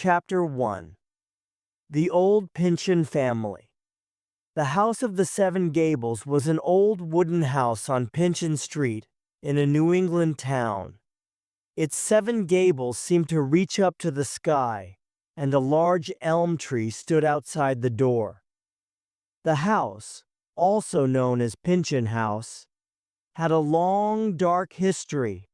Chapter 1. The Old Pynchon Family. The House of the Seven Gables was an old wooden house on Pynchon Street in a New England town. Its 7 gables seemed to reach up to the sky, and a large elm tree stood outside the door. The house, also known as Pynchon House, had a long, dark history.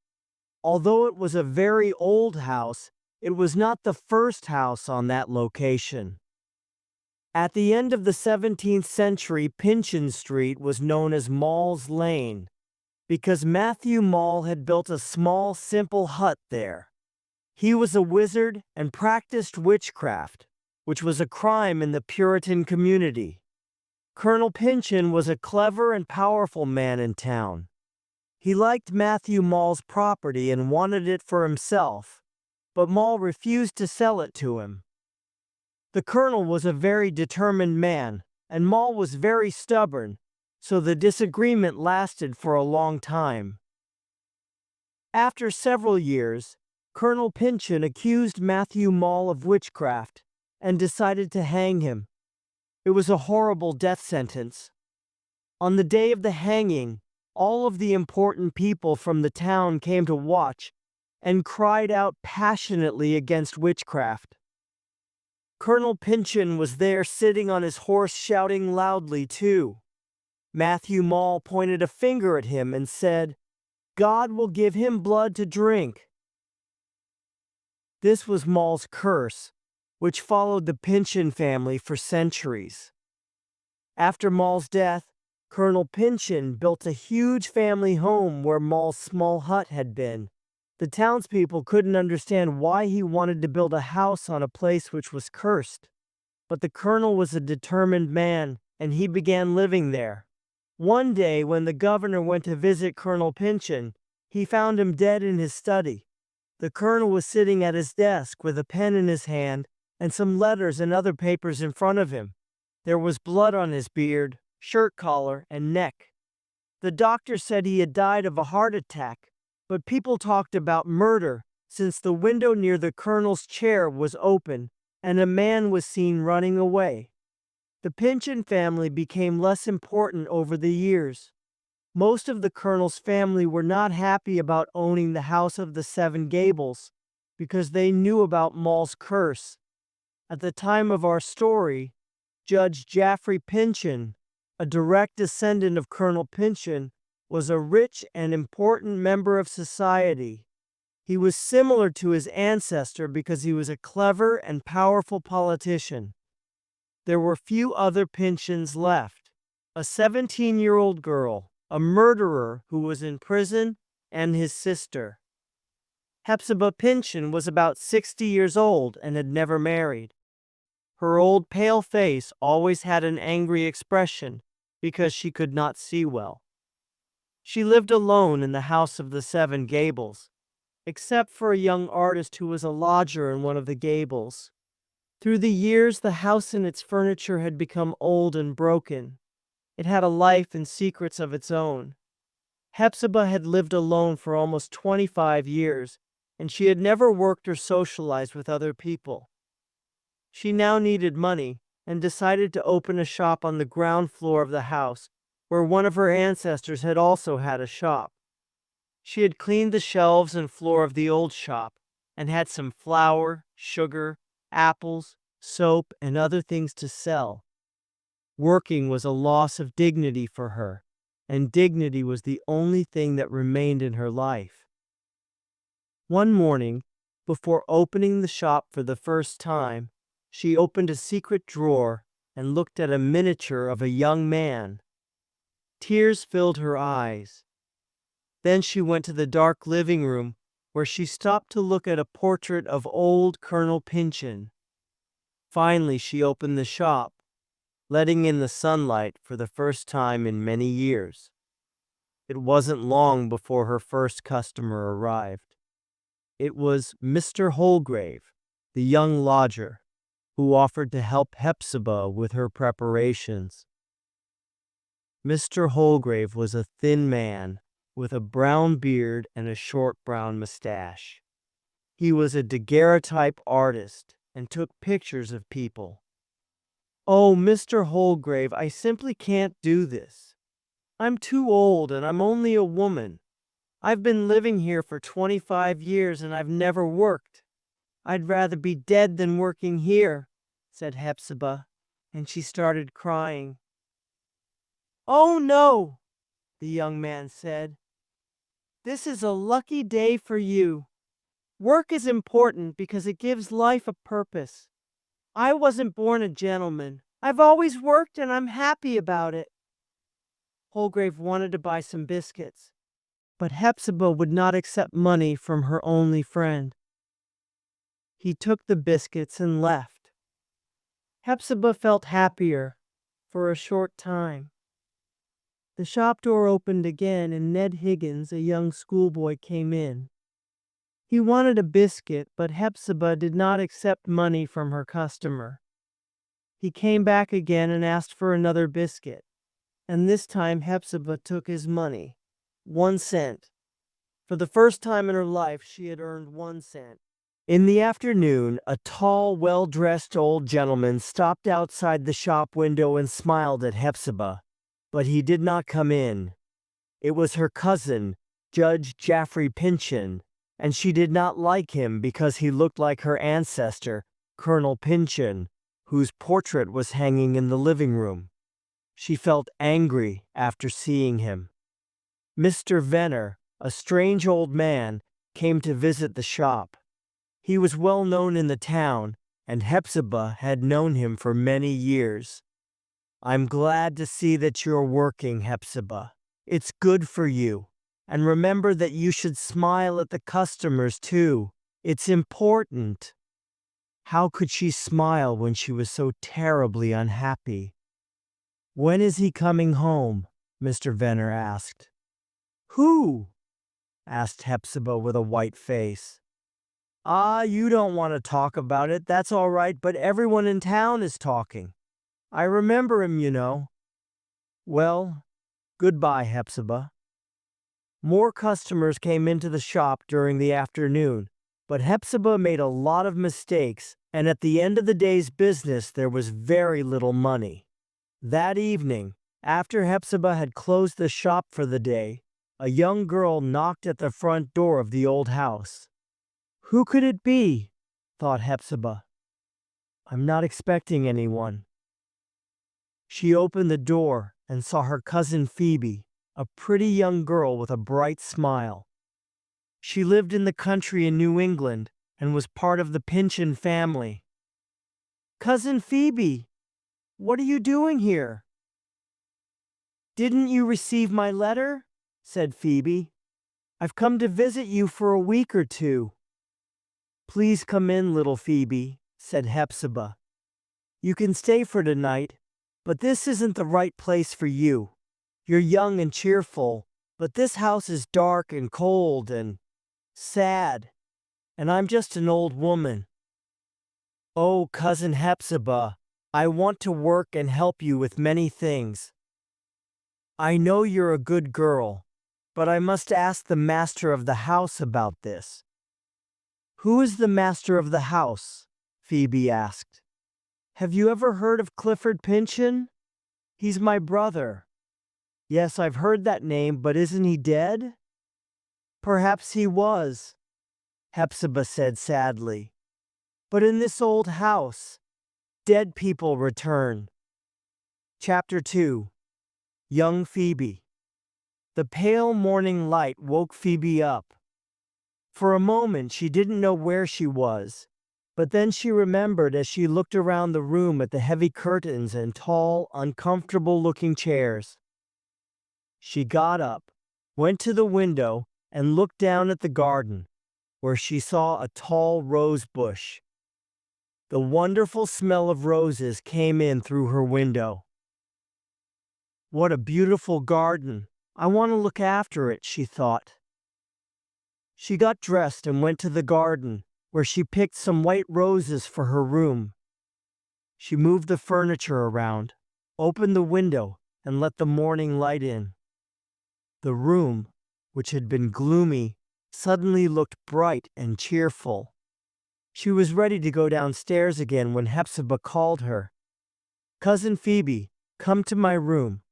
Although it was a very old house, it was not the first house on that location. At the end of the 17th century, Pynchon Street was known as Mall's Lane, because Matthew Mall had built a small, simple hut there. He was a wizard and practiced witchcraft, which was a crime in the Puritan community. Colonel Pynchon was a clever and powerful man in town. He liked Matthew Mall's property and wanted it for himself, but Mall refused to sell it to him. The colonel was a very determined man, and Mall was very stubborn, so the disagreement lasted for a long time. After several years, Colonel Pynchon accused Matthew Mall of witchcraft and decided to hang him. It was a horrible death sentence. On the day of the hanging, all of the important people from the town came to watch and cried out passionately against witchcraft. Colonel Pynchon was there sitting on his horse shouting loudly too. Matthew Mall pointed a finger at him and said, "God will give him blood to drink." This was Mall's curse, which followed the Pynchon family for centuries. After Mall's death, Colonel Pynchon built a huge family home where Mall's small hut had been. The townspeople couldn't understand why he wanted to build a house on a place which was cursed. But the colonel was a determined man, and he began living there. One day, when the governor went to visit Colonel Pynchon, he found him dead in his study. The colonel was sitting at his desk with a pen in his hand and some letters and other papers in front of him. There was blood on his beard, shirt collar, and neck. The doctor said he had died of a heart attack, but people talked about murder since the window near the colonel's chair was open and a man was seen running away. The Pynchon family became less important over the years. Most of the colonel's family were not happy about owning the House of the Seven Gables because they knew about Mall's curse. At the time of our story, Judge Jaffrey Pynchon, a direct descendant of Colonel Pynchon, was a rich and important member of society. He was similar to his ancestor because he was a clever and powerful politician. There were few other Pynchons left: a 17-year-old girl, a murderer who was in prison, and his sister. Hepzibah Pynchon was about 60 years old and had never married. Her old pale face always had an angry expression because she could not see well. She lived alone in the House of the Seven Gables, except for a young artist who was a lodger in one of the gables. Through the years, the house and its furniture had become old and broken. It had a life and secrets of its own. Hepzibah had lived alone for almost 25 years, and she had never worked or socialized with other people. She now needed money and decided to open a shop on the ground floor of the house, where one of her ancestors had also had a shop. She had cleaned the shelves and floor of the old shop and had some flour, sugar, apples, soap, and other things to sell. Working was a loss of dignity for her, and dignity was the only thing that remained in her life. One morning, before opening the shop for the first time, she opened a secret drawer and looked at a miniature of a young man. Tears filled her eyes. Then she went to the dark living room, where she stopped to look at a portrait of old Colonel Pynchon. Finally, she opened the shop, letting in the sunlight for the first time in many years. It wasn't long before her first customer arrived. It was Mr. Holgrave, the young lodger, who offered to help Hepzibah with her preparations. Mr. Holgrave was a thin man with a brown beard and a short brown mustache. He was a daguerreotype artist and took pictures of people. "Oh, Mr. Holgrave, I simply can't do this. I'm too old and I'm only a woman. I've been living here for 25 years and I've never worked. I'd rather be dead than working here," said Hepzibah, and she started crying. "Oh no," the young man said. "This is a lucky day for you. Work is important because it gives life a purpose. I wasn't born a gentleman. I've always worked and I'm happy about it." Holgrave wanted to buy some biscuits, but Hepzibah would not accept money from her only friend. He took the biscuits and left. Hepzibah felt happier for a short time. The shop door opened again and Ned Higgins, a young schoolboy, came in. He wanted a biscuit, but Hepzibah did not accept money from her customer. He came back again and asked for another biscuit, and this time Hepzibah took his money, 1 cent. For the first time in her life, she had earned 1 cent. In the afternoon, a tall, well-dressed old gentleman stopped outside the shop window and smiled at Hepzibah, but he did not come in. It was her cousin, Judge Jaffrey Pyncheon, and she did not like him because he looked like her ancestor, Colonel Pyncheon, whose portrait was hanging in the living room. She felt angry after seeing him. Mr. Venner, a strange old man, came to visit the shop. He was well known in the town, and Hepzibah had known him for many years. "I'm glad to see that you're working, Hepzibah. It's good for you. And remember that you should smile at the customers too. It's important." How could she smile when she was so terribly unhappy? "When is he coming home?" Mr. Venner asked. "Who?" asked Hepzibah with a white face. "Ah, you don't want to talk about it. That's all right, but everyone in town is talking. I remember him, you know." "Well, goodbye, Hepzibah." More customers came into the shop during the afternoon, but Hepzibah made a lot of mistakes, and at the end of the day's business there was very little money. That evening, after Hepzibah had closed the shop for the day, a young girl knocked at the front door of the old house. "Who could it be?" thought Hepzibah. "I'm not expecting anyone." She opened the door and saw her cousin Phoebe, a pretty young girl with a bright smile. She lived in the country in New England and was part of the Pyncheon family. "Cousin Phoebe, what are you doing here?" "Didn't you receive my letter?" said Phoebe. "I've come to visit you for a week or two." "Please come in, little Phoebe," said Hepzibah. "You can stay for tonight, but this isn't the right place for you. You're young and cheerful, but this house is dark and cold and sad, and I'm just an old woman." "Oh, Cousin Hepzibah, I want to work and help you with many things. I know you're a good girl, but I must ask the master of the house about this." "Who is the master of the house?" Phoebe asked. "Have you ever heard of Clifford Pyncheon? He's my brother." "Yes, I've heard that name, but isn't he dead?" "Perhaps he was," Hepzibah said sadly. "But in this old house, dead people return." Chapter 2. Young Phoebe. The pale morning light woke Phoebe up. For a moment she didn't know where she was, but then she remembered as she looked around the room at the heavy curtains and tall, uncomfortable-looking chairs. She got up, went to the window, and looked down at the garden, where she saw a tall rose bush. The wonderful smell of roses came in through her window. "What a beautiful garden! I want to look after it," she thought. She got dressed and went to the garden, where she picked some white roses for her room. She moved the furniture around, opened the window, and let the morning light in. The room, which had been gloomy, suddenly looked bright and cheerful. She was ready to go downstairs again when Hepzibah called her. "Cousin Phoebe, come to my room."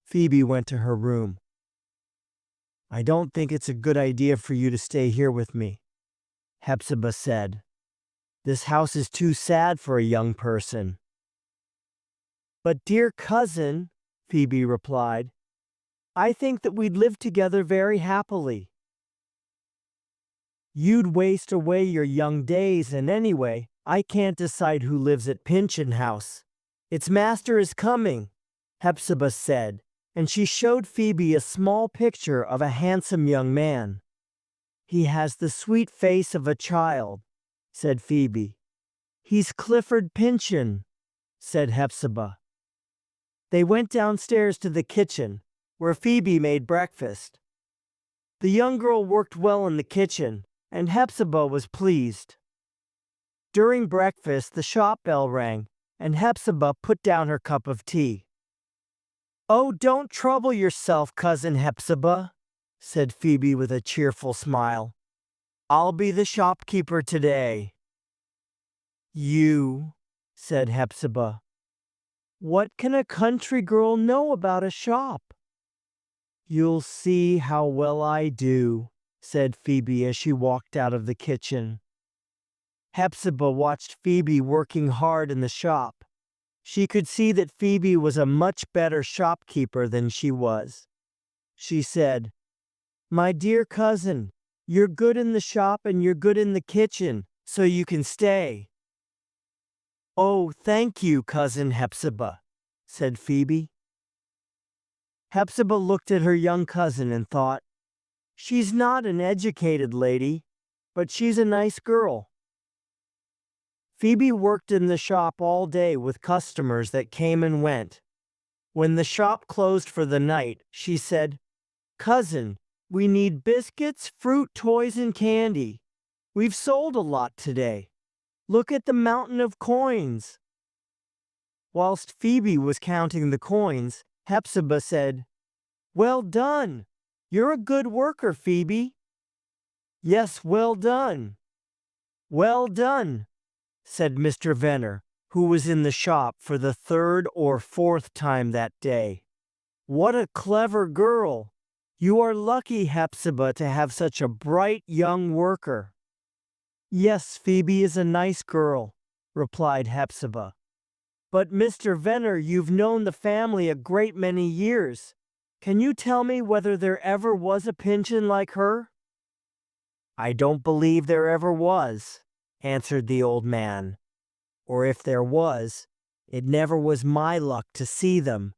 Phoebe went to her room. "I don't think it's a good idea for you to stay here with me," Hepzibah said. "This house is too sad for a young person." "But dear cousin," Phoebe replied, "I think that we'd live together very happily." "You'd waste away your young days, and anyway, I can't decide who lives at Pinchin House. Its master is coming," Hepzibah said, and she showed Phoebe a small picture of a handsome young man. "He has the sweet face of a child," said Phoebe. "He's Clifford Pinchin," said Hepzibah. They went downstairs to the kitchen, where Phoebe made breakfast. The young girl worked well in the kitchen, and Hepzibah was pleased. During breakfast, the shop bell rang, and Hepzibah put down her cup of tea. "Oh, don't trouble yourself, Cousin Hepzibah," said Phoebe with a cheerful smile. "I'll be the shopkeeper today." "You," said Hepzibah. "What can a country girl know about a shop?" "You'll see how well I do," said Phoebe as she walked out of the kitchen. Hepzibah watched Phoebe working hard in the shop. She could see that Phoebe was a much better shopkeeper than she was. She said, "My dear cousin, you're good in the shop and you're good in the kitchen, so you can stay." "Oh, thank you, Cousin Hepzibah," said Phoebe. Hepzibah looked at her young cousin and thought, "She's not an educated lady, but she's a nice girl." Phoebe worked in the shop all day with customers that came and went. When the shop closed for the night, she said, "Cousin, we need biscuits, fruit, toys, and candy. We've sold a lot today. Look at the mountain of coins." Whilst Phoebe was counting the coins, Hepzibah said, "Well done. You're a good worker, Phoebe." "Yes, well done. Well done," said Mr. Venner, who was in the shop for the third or fourth time that day. "What a clever girl. You are lucky, Hepzibah, to have such a bright young worker." "Yes, Phoebe is a nice girl," replied Hepzibah. "But Mr. Venner, you've known the family a great many years. Can you tell me whether there ever was a Pinchin like her?" "I don't believe there ever was," answered the old man. "Or if there was, it never was my luck to see them.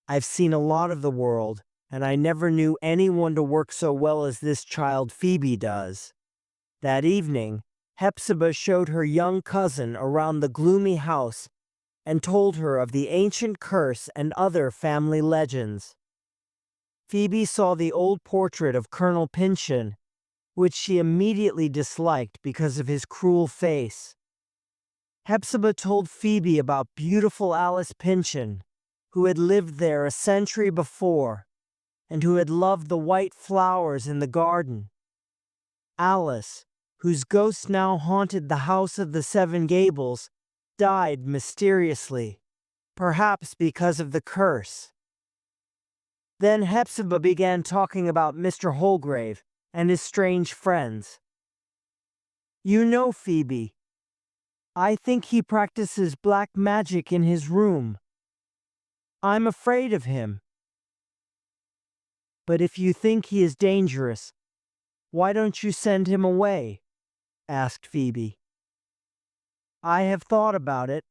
I've seen a lot of the world, and I never knew anyone to work so well as this child Phoebe does." That evening, Hepzibah showed her young cousin around the gloomy house and told her of the ancient curse and other family legends. Phoebe saw the old portrait of Colonel Pinchin, which she immediately disliked because of his cruel face. Hepzibah told Phoebe about beautiful Alice Pinchin, who had lived there a century before, and who had loved the white flowers in the garden. Alice, whose ghost now haunted the house of the Seven Gables, died mysteriously, perhaps because of the curse. Then Hepzibah began talking about Mr. Holgrave and his strange friends. "You know, Phoebe, I think he practices black magic in his room. I'm afraid of him. But if you think he is dangerous, why don't you send him away?" asked Phoebe. "I have thought about it,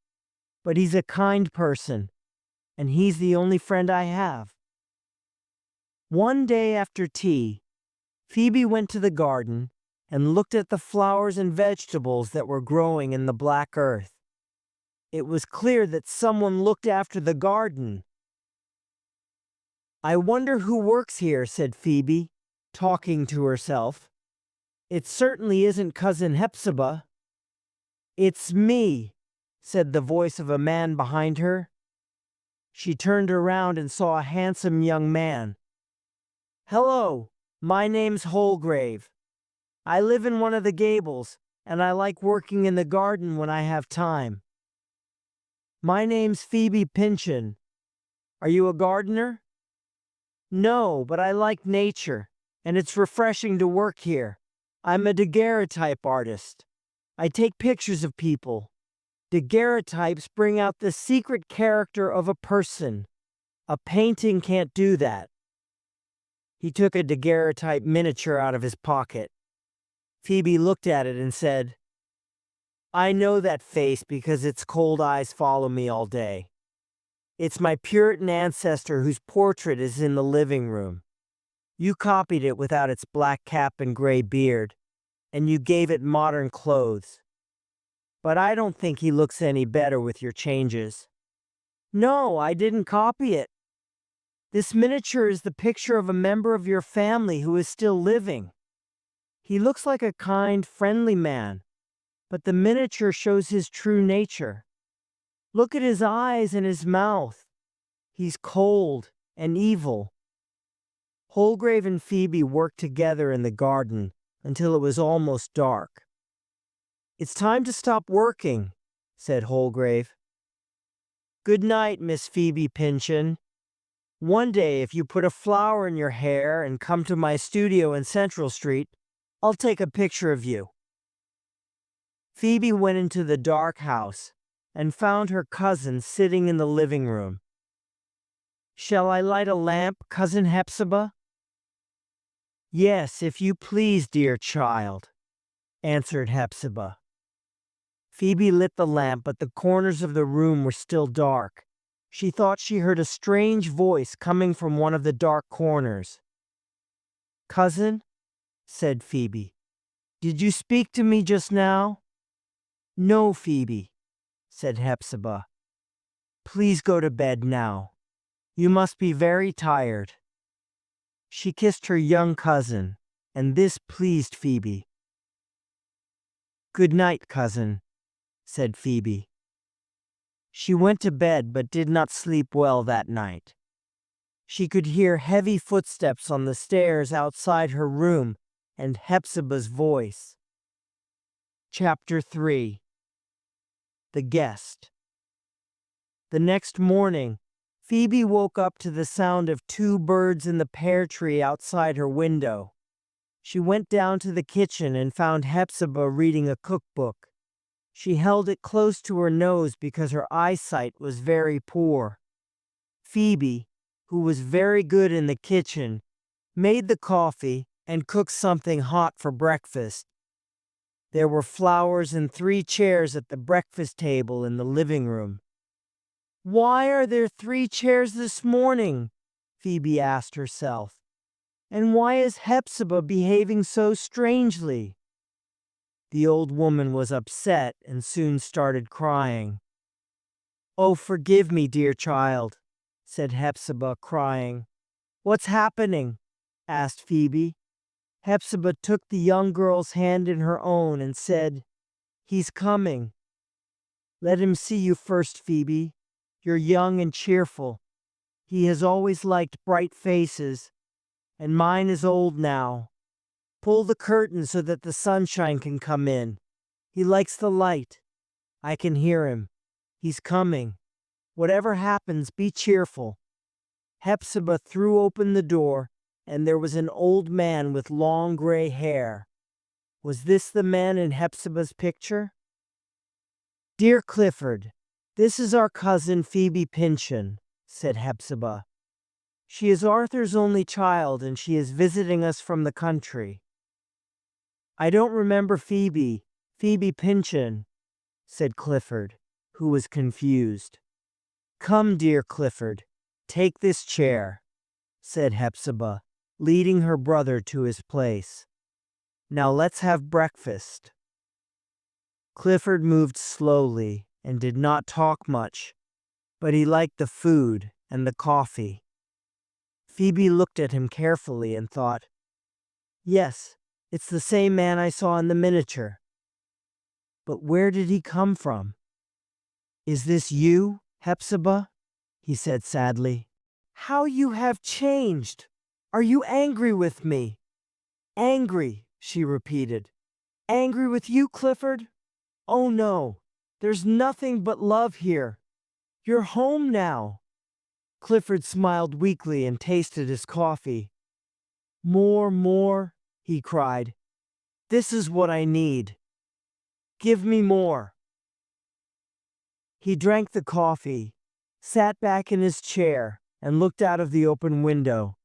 but he's a kind person, and he's the only friend I have." One day after tea, Phoebe went to the garden and looked at the flowers and vegetables that were growing in the black earth. It was clear that someone looked after the garden. "I wonder who works here," said Phoebe, talking to herself. "It certainly isn't Cousin Hepzibah." "It's me," said the voice of a man behind her. She turned around and saw a handsome young man. "Hello, my name's Holgrave. I live in one of the gables, and I like working in the garden when I have time. My name's Phoebe Pynchon. Are you a gardener? No, but I like nature, and it's refreshing to work here. I'm a daguerreotype artist. I take pictures of people. Daguerreotypes bring out the secret character of a person. A painting can't do that. He took a daguerreotype miniature out of his pocket. Phoebe looked at it and said, I know that face because its cold eyes follow me all day. It's my Puritan ancestor whose portrait is in the living room. You copied it without its black cap and gray beard, and you gave it modern clothes. But I don't think he looks any better with your changes. No, I didn't copy it. This miniature is the picture of a member of your family who is still living. He looks like a kind, friendly man, but the miniature shows his true nature. Look at his eyes and his mouth. He's cold and evil. Holgrave and Phoebe worked together in the garden until it was almost dark. It's time to stop working, said Holgrave. Good night, Miss Phoebe Pynchon. One day, if you put a flower in your hair and come to my studio in Central Street, I'll take a picture of you. Phoebe went into the dark house and found her cousin sitting in the living room. Shall I light a lamp, Cousin Hepzibah? Yes, if you please, dear child, answered Hepzibah. Phoebe lit the lamp, but the corners of the room were still dark. She thought she heard a strange voice coming from one of the dark corners. Cousin, said Phoebe, did you speak to me just now? No, Phoebe, said Hepzibah. Please go to bed now. You must be very tired. She kissed her young cousin, and this pleased Phoebe. Good night, cousin, said Phoebe. She went to bed but did not sleep well that night. She could hear heavy footsteps on the stairs outside her room and Hepzibah's voice. Chapter 3. The Guest. The next morning, Phoebe woke up to the sound of two birds in the pear tree outside her window. She went down to the kitchen and found Hepzibah reading a cookbook. She held it close to her nose because her eyesight was very poor. Phoebe, who was very good in the kitchen, made the coffee and cooked something hot for breakfast. There were flowers and 3 chairs at the breakfast table in the living room. Why are there 3 chairs this morning? Phoebe asked herself. And why is Hepzibah behaving so strangely? The old woman was upset and soon started crying. Oh, forgive me, dear child, said Hepzibah, crying. What's happening? Asked Phoebe. Hepzibah took the young girl's hand in her own and said, He's coming. Let him see you first, Phoebe. You're young and cheerful. He has always liked bright faces, and mine is old now. Pull the curtain so that the sunshine can come in. He likes the light. I can hear him. He's coming. Whatever happens, be cheerful. Hepzibah threw open the door, and there was an old man with long gray hair. Was this the man in Hepzibah's picture? Dear Clifford, this is our cousin Phoebe Pynchon, said Hepzibah. She is Arthur's only child, and she is visiting us from the country. I don't remember Phoebe Pynchon, said Clifford, who was confused. Come, dear Clifford, take this chair, said Hepzibah, leading her brother to his place. Now let's have breakfast. Clifford moved slowly and did not talk much, but he liked the food and the coffee. Phoebe looked at him carefully and thought, Yes, it's the same man I saw in the miniature. But where did he come from? Is this you, Hepzibah? He said sadly. How you have changed! Are you angry with me? Angry, she repeated. Angry with you, Clifford? Oh no, there's nothing but love here. You're home now. Clifford smiled weakly and tasted his coffee. More, more, he cried. This is what I need. Give me more. He drank the coffee, sat back in his chair, and looked out of the open window.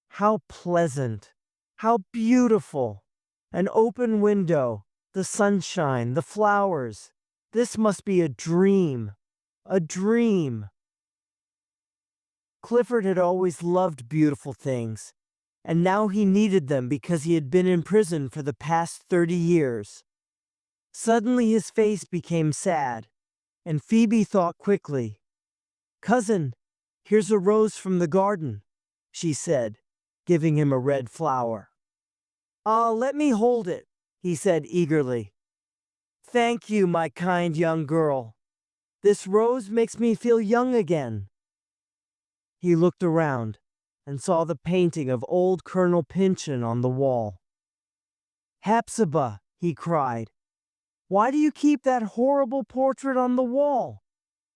How pleasant! How beautiful! An open window, the sunshine, the flowers. This must be a dream. A dream. Clifford had always loved beautiful things, and now he needed them because he had been in prison for the past 30 years. Suddenly his face became sad, and Phoebe thought quickly. Cousin, here's a rose from the garden, she said, giving him a red flower. Let me hold it, he said eagerly. Thank you, my kind young girl. This rose makes me feel young again. He looked around and saw the painting of old Colonel Pynchon on the wall. Hepzibah, he cried, why do you keep that horrible portrait on the wall?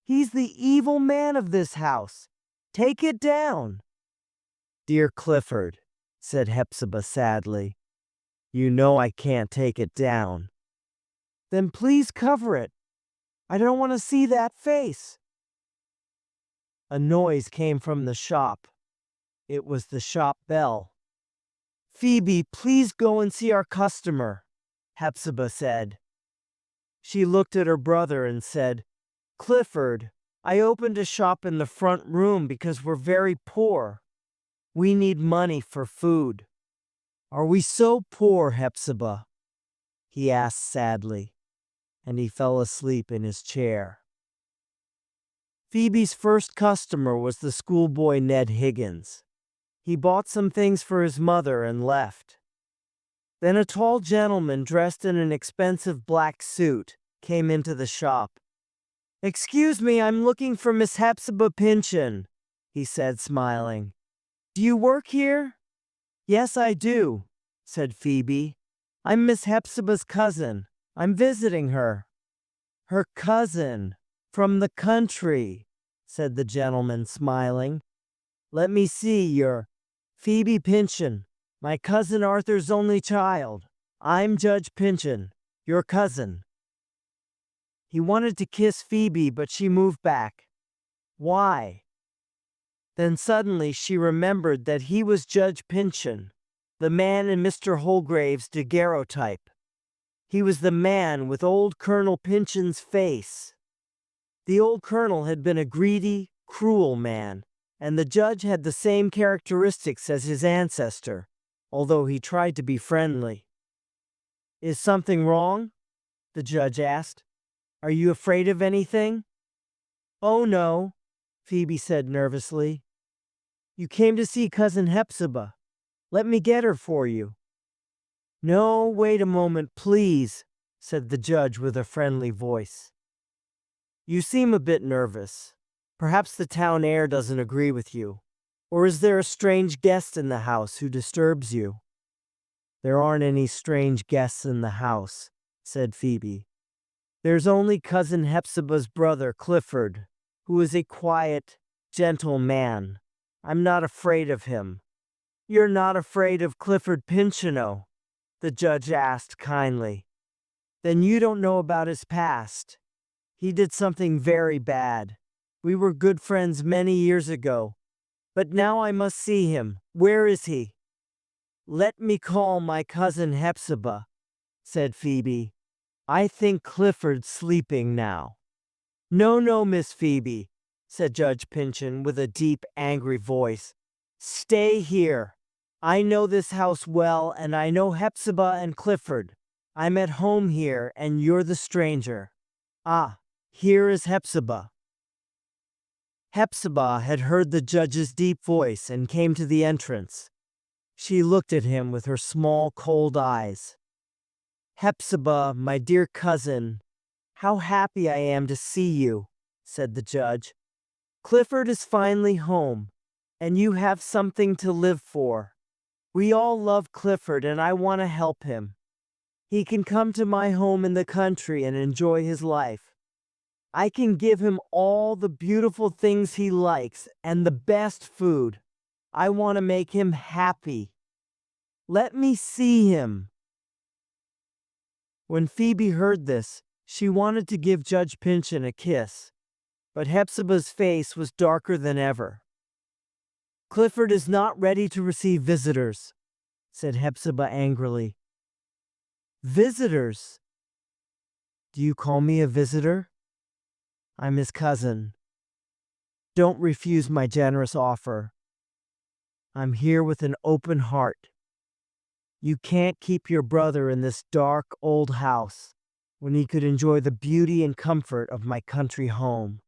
He's the evil man of this house. Take it down. Dear Clifford, said Hepzibah sadly, you know I can't take it down. Then please cover it. I don't want to see that face. A noise came from the shop. It was the shop bell. Phoebe, please go and see our customer, Hepzibah said. She looked at her brother and said, Clifford, I opened a shop in the front room because we're very poor. We need money for food. Are we so poor, Hepzibah? He asked sadly, and he fell asleep in his chair. Phoebe's first customer was the schoolboy Ned Higgins. He bought some things for his mother and left. Then a tall gentleman dressed in an expensive black suit came into the shop. Excuse me, I'm looking for Miss Hepzibah Pynchon, he said, smiling. Do you work here? Yes, I do, said Phoebe. I'm Miss Hepzibah's cousin. I'm visiting her. Her cousin, from the country, said the gentleman, smiling. Let me see, you're Phoebe Pynchon, my cousin Arthur's only child. I'm Judge Pynchon, your cousin. He wanted to kiss Phoebe, but she moved back. Why? Then suddenly she remembered that he was Judge Pynchon, the man in Mr. Holgrave's daguerreotype. He was the man with old Colonel Pynchon's face. The old colonel had been a greedy, cruel man, and the judge had the same characteristics as his ancestor, although he tried to be friendly. Is something wrong? The judge asked. Are you afraid of anything? Oh no, Phoebe said nervously. You came to see Cousin Hepzibah. Let me get her for you. No, wait a moment, please, said the judge with a friendly voice. You seem a bit nervous. Perhaps the town air doesn't agree with you. Or is there a strange guest in the house who disturbs you? There aren't any strange guests in the house, said Phoebe. There's only Cousin Hepzibah's brother, Clifford, who is a quiet, gentle man. I'm not afraid of him. You're not afraid of Clifford Pynchon? The judge asked kindly. Then you don't know about his past. He did something very bad. We were good friends many years ago, but now I must see him. Where is he? Let me call my cousin Hepzibah, said Phoebe. I think Clifford's sleeping now. No, no, Miss Phoebe, said Judge Pynchon with a deep, angry voice. Stay here. I know this house well, and I know Hepzibah and Clifford. I'm at home here, and you're the stranger. Ah, here is Hepzibah. Hepzibah had heard the judge's deep voice and came to the entrance. She looked at him with her small, cold eyes. Hepzibah, my dear cousin, how happy I am to see you, said the judge. Clifford is finally home, and you have something to live for. We all love Clifford, and I want to help him. He can come to my home in the country and enjoy his life. I can give him all the beautiful things he likes and the best food. I want to make him happy. Let me see him." When Phoebe heard this, she wanted to give Judge Pynchon a kiss, but Hepzibah's face was darker than ever. "Clifford is not ready to receive visitors," said Hepzibah angrily. "Visitors? Do you call me a visitor? I'm his cousin. Don't refuse my generous offer. I'm here with an open heart. You can't keep your brother in this dark old house when he could enjoy the beauty and comfort of my country home.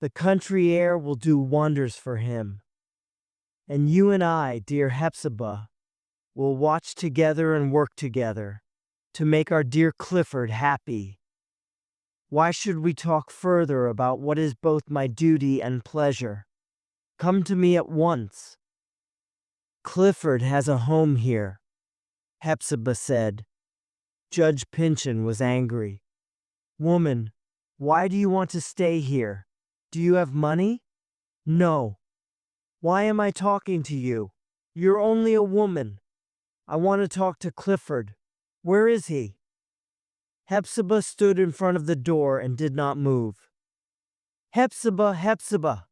The country air will do wonders for him. And you and I, dear Hepzibah, will watch together and work together to make our dear Clifford happy. Why should we talk further about what is both my duty and pleasure? Come to me at once." "Clifford has a home here," Hepzibah said. Judge Pynchon was angry. "Woman, why do you want to stay here? Do you have money?" "No. Why am I talking to you? You're only a woman. I want to talk to Clifford. Where is he?" Hepzibah stood in front of the door and did not move. "Hepzibah, Hepzibah!"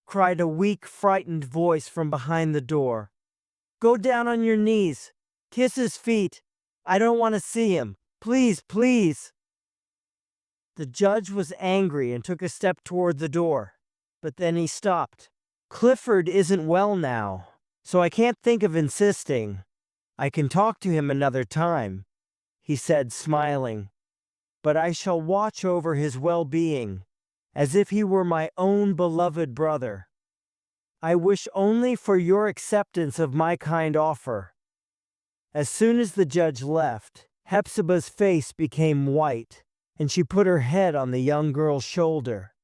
cried a weak, frightened voice from behind the door. "Go down on your knees. Kiss his feet. I don't want to see him. Please, please." The judge was angry and took a step toward the door, but then he stopped. "Clifford isn't well now, so I can't think of insisting. I can talk to him another time," he said, smiling. "But I shall watch over his well-being, as if he were my own beloved brother. I wish only for your acceptance of my kind offer." As soon as the judge left, Hepzibah's face became white, and she put her head on the young girl's shoulder.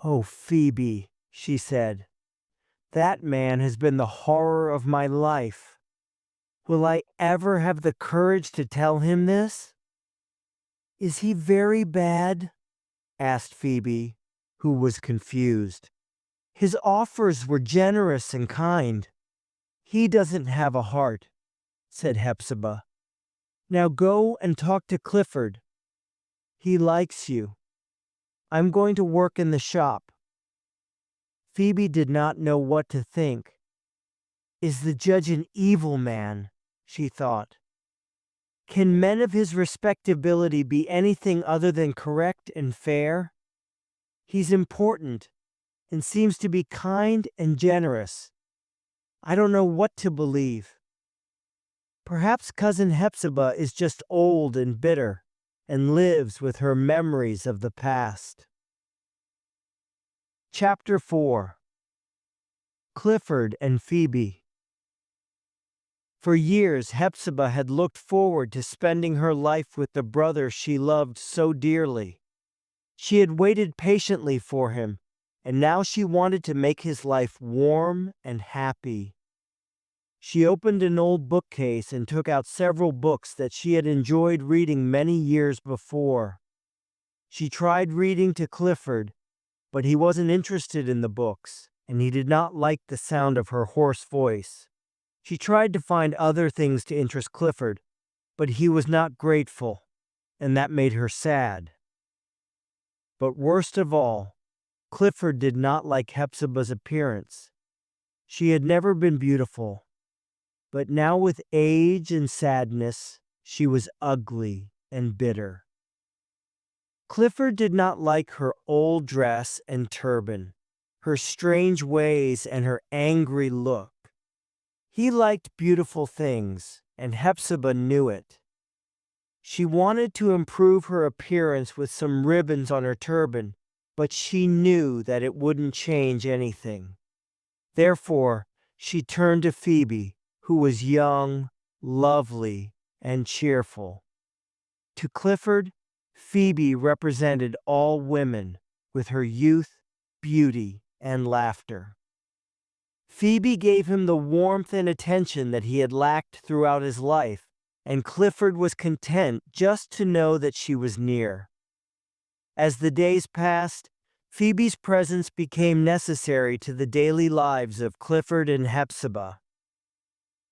"Oh, Phoebe," she said, "that man has been the horror of my life. Will I ever have the courage to tell him this?" "Is he very bad?" asked Phoebe, who was confused. "His offers were generous and kind." "He doesn't have a heart," said Hepzibah. "Now go and talk to Clifford. He likes you. I'm going to work in the shop." Phoebe did not know what to think. "Is the judge an evil man?" she thought. "Can men of his respectability be anything other than correct and fair? He's important and seems to be kind and generous. I don't know what to believe. Perhaps Cousin Hepzibah is just old and bitter and lives with her memories of the past." Chapter 4. Clifford and Phoebe. For years, Hepzibah had looked forward to spending her life with the brother she loved so dearly. She had waited patiently for him, and now she wanted to make his life warm and happy. She opened an old bookcase and took out several books that she had enjoyed reading many years before. She tried reading to Clifford, but he wasn't interested in the books, and he did not like the sound of her hoarse voice. She tried to find other things to interest Clifford, but he was not grateful, and that made her sad. But worst of all, Clifford did not like Hepzibah's appearance. She had never been beautiful, but now with age and sadness, she was ugly and bitter. Clifford did not like her old dress and turban, her strange ways and her angry look. He liked beautiful things, and Hepzibah knew it. She wanted to improve her appearance with some ribbons on her turban, but she knew that it wouldn't change anything. Therefore, she turned to Phoebe, who was young, lovely, and cheerful. To Clifford, Phoebe represented all women, with her youth, beauty, and laughter. Phoebe gave him the warmth and attention that he had lacked throughout his life, and Clifford was content just to know that she was near. As the days passed, Phoebe's presence became necessary to the daily lives of Clifford and Hepzibah.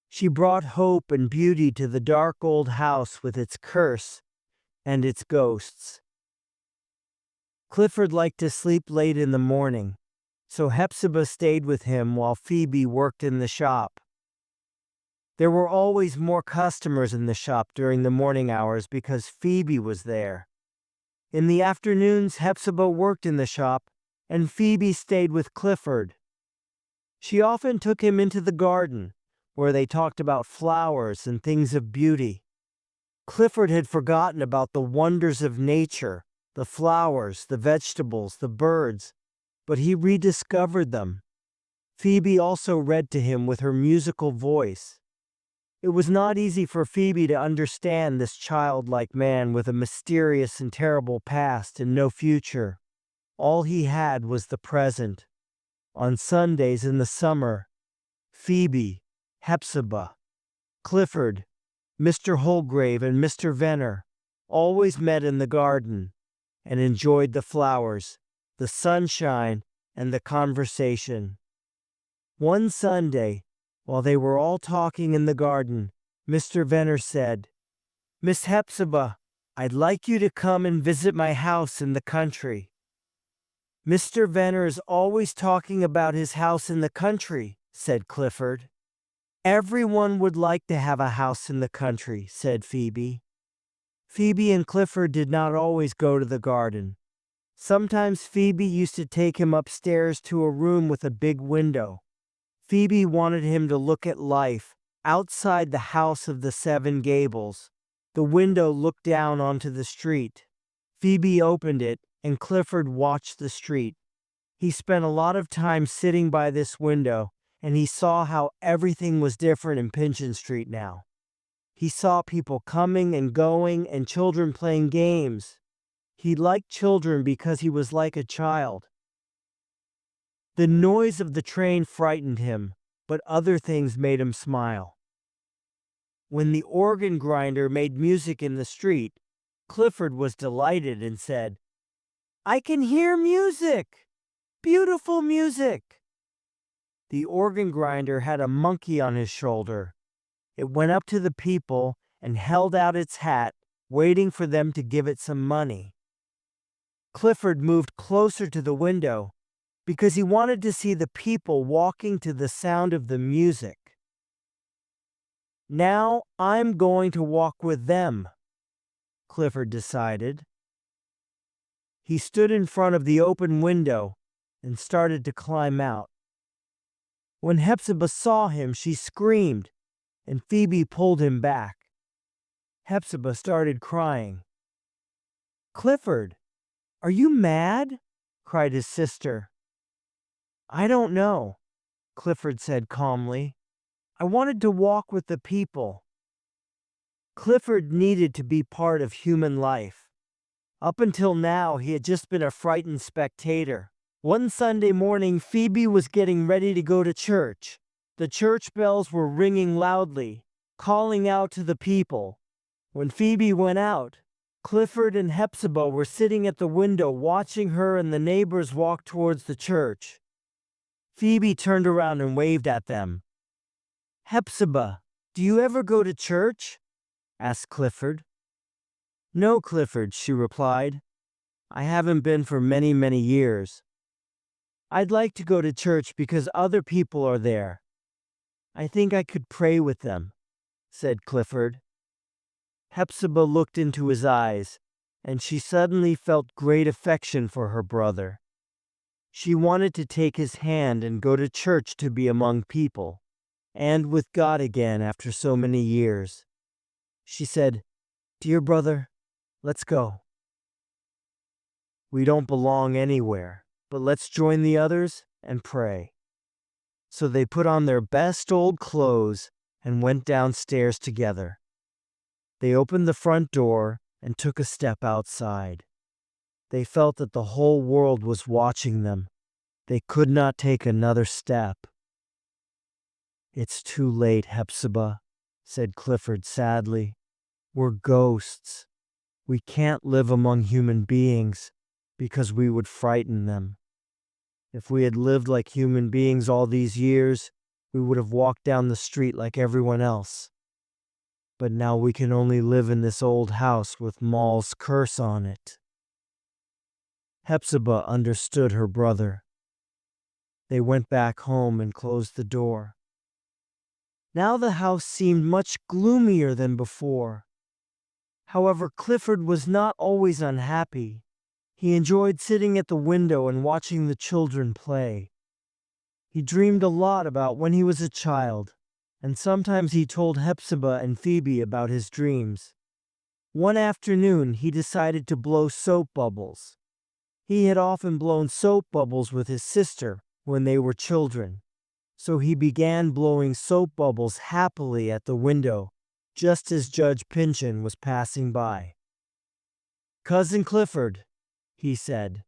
She brought hope and beauty to the dark old house with its curse and its ghosts. Clifford liked to sleep late in the morning, so Hepzibah stayed with him while Phoebe worked in the shop. There were always more customers in the shop during the morning hours because Phoebe was there. In the afternoons, Hepzibah worked in the shop, and Phoebe stayed with Clifford. She often took him into the garden, where they talked about flowers and things of beauty. Clifford had forgotten about the wonders of nature, the flowers, the vegetables, the birds, but he rediscovered them. Phoebe also read to him with her musical voice. It was not easy for Phoebe to understand this childlike man with a mysterious and terrible past and no future. All he had was the present. On Sundays in the summer, Phoebe, Hepzibah, Clifford, Mr. Holgrave, and Mr. Venner always met in the garden and enjoyed the flowers, the sunshine, and the conversation. One Sunday, while they were all talking in the garden, Mr. Venner said, "Miss Hepzibah, I'd like you to come and visit my house in the country." "Mr. Venner is always talking about his house in the country," said Clifford. "Everyone would like to have a house in the country," said Phoebe. Phoebe and Clifford did not always go to the garden. Sometimes Phoebe used to take him upstairs to a room with a big window. Phoebe wanted him to look at life outside the house of the seven gables. The window looked down onto the street. Phoebe opened it, and Clifford watched the street. He spent a lot of time sitting by this window, and he saw how everything was different in Pinchin Street now. He saw people coming and going and children playing games. He liked children because he was like a child. The noise of the train frightened him, but other things made him smile. When the organ grinder made music in the street, Clifford was delighted and said, "I can hear music! Beautiful music!" The organ grinder had a monkey on his shoulder. It went up to the people and held out its hat, waiting for them to give it some money. Clifford moved closer to the window because he wanted to see the people walking to the sound of the music. "Now I'm going to walk with them," Clifford decided. He stood in front of the open window and started to climb out. When Hepzibah saw him, she screamed, and Phoebe pulled him back. Hepzibah started crying. "Clifford, are you mad?" cried his sister. "I don't know," Clifford said calmly. "I wanted to walk with the people." Clifford needed to be part of human life. Up until now, he had just been a frightened spectator. One Sunday morning, Phoebe was getting ready to go to church. The church bells were ringing loudly, calling out to the people. When Phoebe went out, Clifford and Hepzibah were sitting at the window watching her and the neighbors walk towards the church. Phoebe turned around and waved at them. "Hepzibah, do you ever go to church?" asked Clifford. "No, Clifford," she replied. "I haven't been for many, many years. I'd like to go to church because other people are there. I think I could pray with them," said Clifford. Hepzibah looked into his eyes, and she suddenly felt great affection for her brother. She wanted to take his hand and go to church to be among people, and with God again after so many years. She said, "Dear brother, let's go. We don't belong anywhere, but let's join the others and pray." So they put on their best old clothes and went downstairs together. They opened the front door and took a step outside. They felt that the whole world was watching them. They could not take another step. "It's too late, Hepzibah," said Clifford sadly. We're ghosts. We can't live among human beings because we would frighten them. If we had lived like human beings all these years, we would have walked down the street like everyone else. But now we can only live in this old house with Maul's curse on it." Hepzibah understood her brother. They went back home and closed the door. Now the house seemed much gloomier than before. However, Clifford was not always unhappy. He enjoyed sitting at the window and watching the children play. He dreamed a lot about when he was a child, and sometimes he told Hepzibah and Phoebe about his dreams. One afternoon, he decided to blow soap bubbles. He had often blown soap bubbles with his sister when they were children, so he began blowing soap bubbles happily at the window, just as Judge Pynchon was passing by. "Cousin Clifford," he said,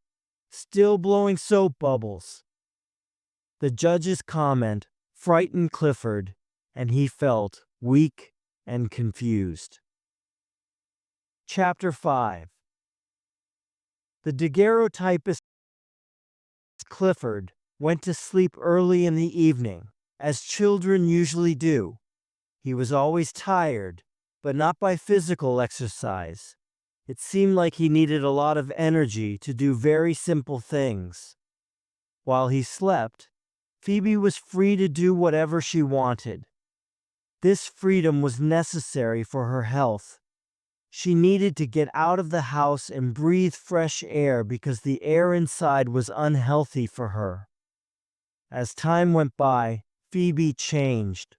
"still blowing soap bubbles." The judge's comment frightened Clifford, and he felt weak and confused. Chapter 5. The daguerreotypist Clifford went to sleep early in the evening, as children usually do. He was always tired, but not by physical exercise. It seemed like he needed a lot of energy to do very simple things. While he slept, Phoebe was free to do whatever she wanted. This freedom was necessary for her health. She needed to get out of the house and breathe fresh air because the air inside was unhealthy for her. As time went by, Phoebe changed.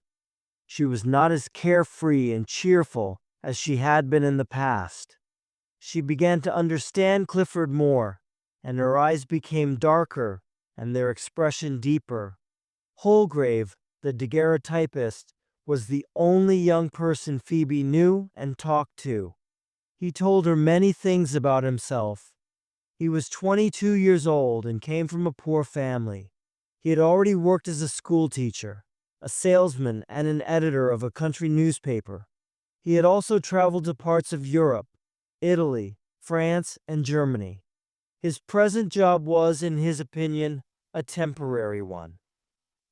She was not as carefree and cheerful as she had been in the past. She began to understand Clifford more, and her eyes became darker and their expression deeper. Holgrave, the daguerreotypist, was the only young person Phoebe knew and talked to. He told her many things about himself. He was 22 years old and came from a poor family. He had already worked as a schoolteacher, a salesman, and an editor of a country newspaper. He had also traveled to parts of Europe, Italy, France, and Germany. His present job was, in his opinion, a temporary one.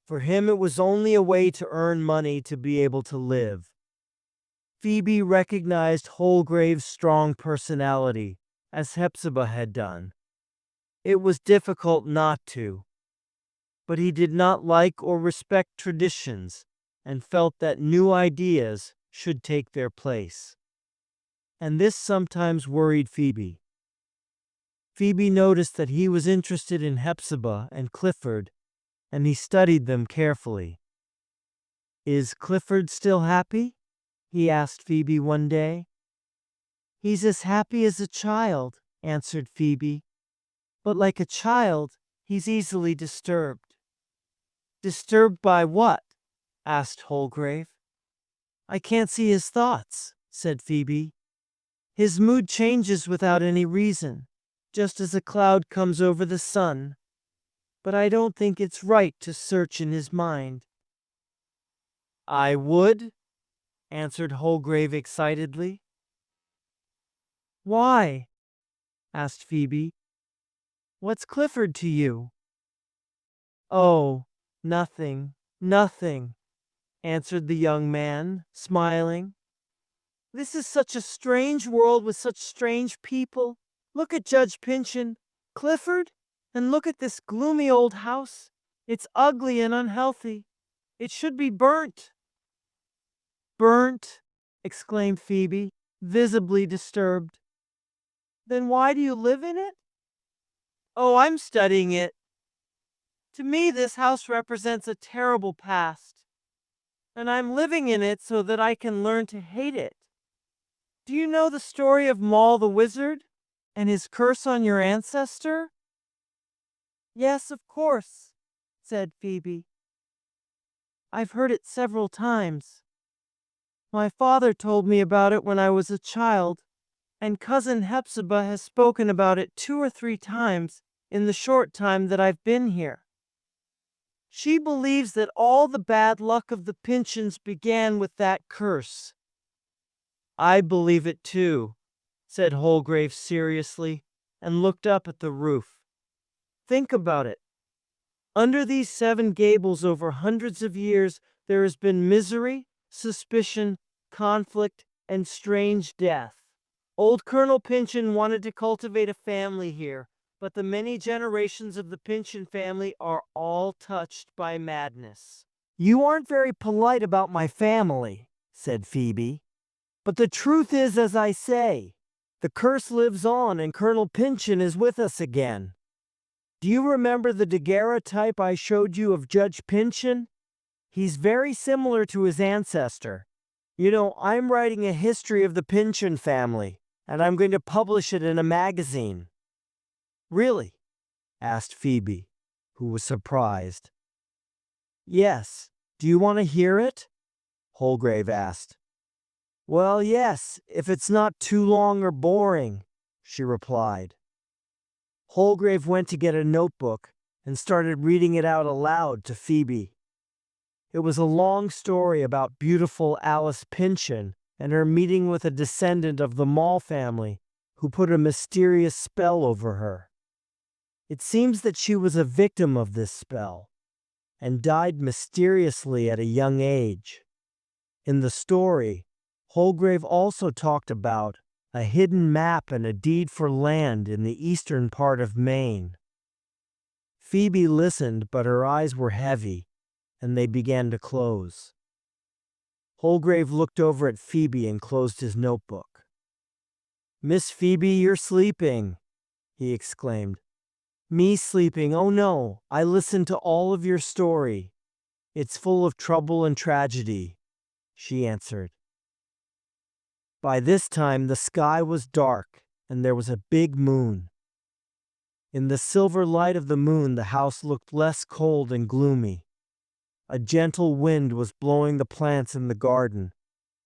For him, it was only a way to earn money to be able to live. Phoebe recognized Holgrave's strong personality, as Hepzibah had done. It was difficult not to. But he did not like or respect traditions, and felt that new ideas should take their place. And this sometimes worried Phoebe. Phoebe noticed that he was interested in Hepzibah and Clifford, and he studied them carefully. "Is Clifford still happy?" he asked Phoebe one day. "He's as happy as a child," answered Phoebe. "But like a child, he's easily disturbed." "Disturbed by what?" asked Holgrave. "I can't see his thoughts," said Phoebe. "His mood changes without any reason, just as a cloud comes over the sun. But I don't think it's right to search in his mind." "I would," answered Holgrave excitedly. "Why?" asked Phoebe. "What's Clifford to you?" "Oh, nothing, nothing," answered the young man, smiling. "This is such a strange world with such strange people. Look at Judge Pynchon, Clifford, and look at this gloomy old house. It's ugly and unhealthy. It should be burnt." "Burnt?" exclaimed Phoebe, visibly disturbed. "Then why do you live in it?" "Oh, I'm studying it. To me, this house represents a terrible past, and I'm living in it so that I can learn to hate it. Do you know the story of Maul the Wizard and his curse on your ancestor?" "Yes, of course," said Phoebe. "I've heard it several times. My father told me about it when I was a child, and Cousin Hepzibah has spoken about it 2 or 3 times in the short time that I've been here. She believes that all the bad luck of the Pynchons began with that curse." I believe it too, said Holgrave seriously, and looked up at the roof. Think about it. Under these 7 gables over hundreds of years, there has been misery, suspicion, conflict, and strange death. Old Colonel Pynchon wanted to cultivate a family here, but the many generations of the Pynchon family are all touched by madness. You aren't very polite about my family, said Phoebe. But the truth is, as I say, the curse lives on and Colonel Pynchon is with us again. Do you remember the daguerreotype I showed you of Judge Pynchon? He's very similar to his ancestor. You know, I'm writing a history of the Pynchon family, and I'm going to publish it in a magazine. Really? Asked Phoebe, who was surprised. Yes. Do you want to hear it? Holgrave asked. Well, yes, if it's not too long or boring, she replied. Holgrave went to get a notebook and started reading it out aloud to Phoebe. It was a long story about beautiful Alice Pynchon and her meeting with a descendant of the Mall family who put a mysterious spell over her. It seems that she was a victim of this spell and died mysteriously at a young age. In the story, Holgrave also talked about a hidden map and a deed for land in the eastern part of Maine. Phoebe listened, but her eyes were heavy, and they began to close. Holgrave looked over at Phoebe and closed his notebook. Miss Phoebe, you're sleeping, he exclaimed. Me sleeping? Oh no, I listened to all of your story. It's full of trouble and tragedy, she answered. By this time, the sky was dark, and there was a big moon. In the silver light of the moon, the house looked less cold and gloomy. A gentle wind was blowing the plants in the garden,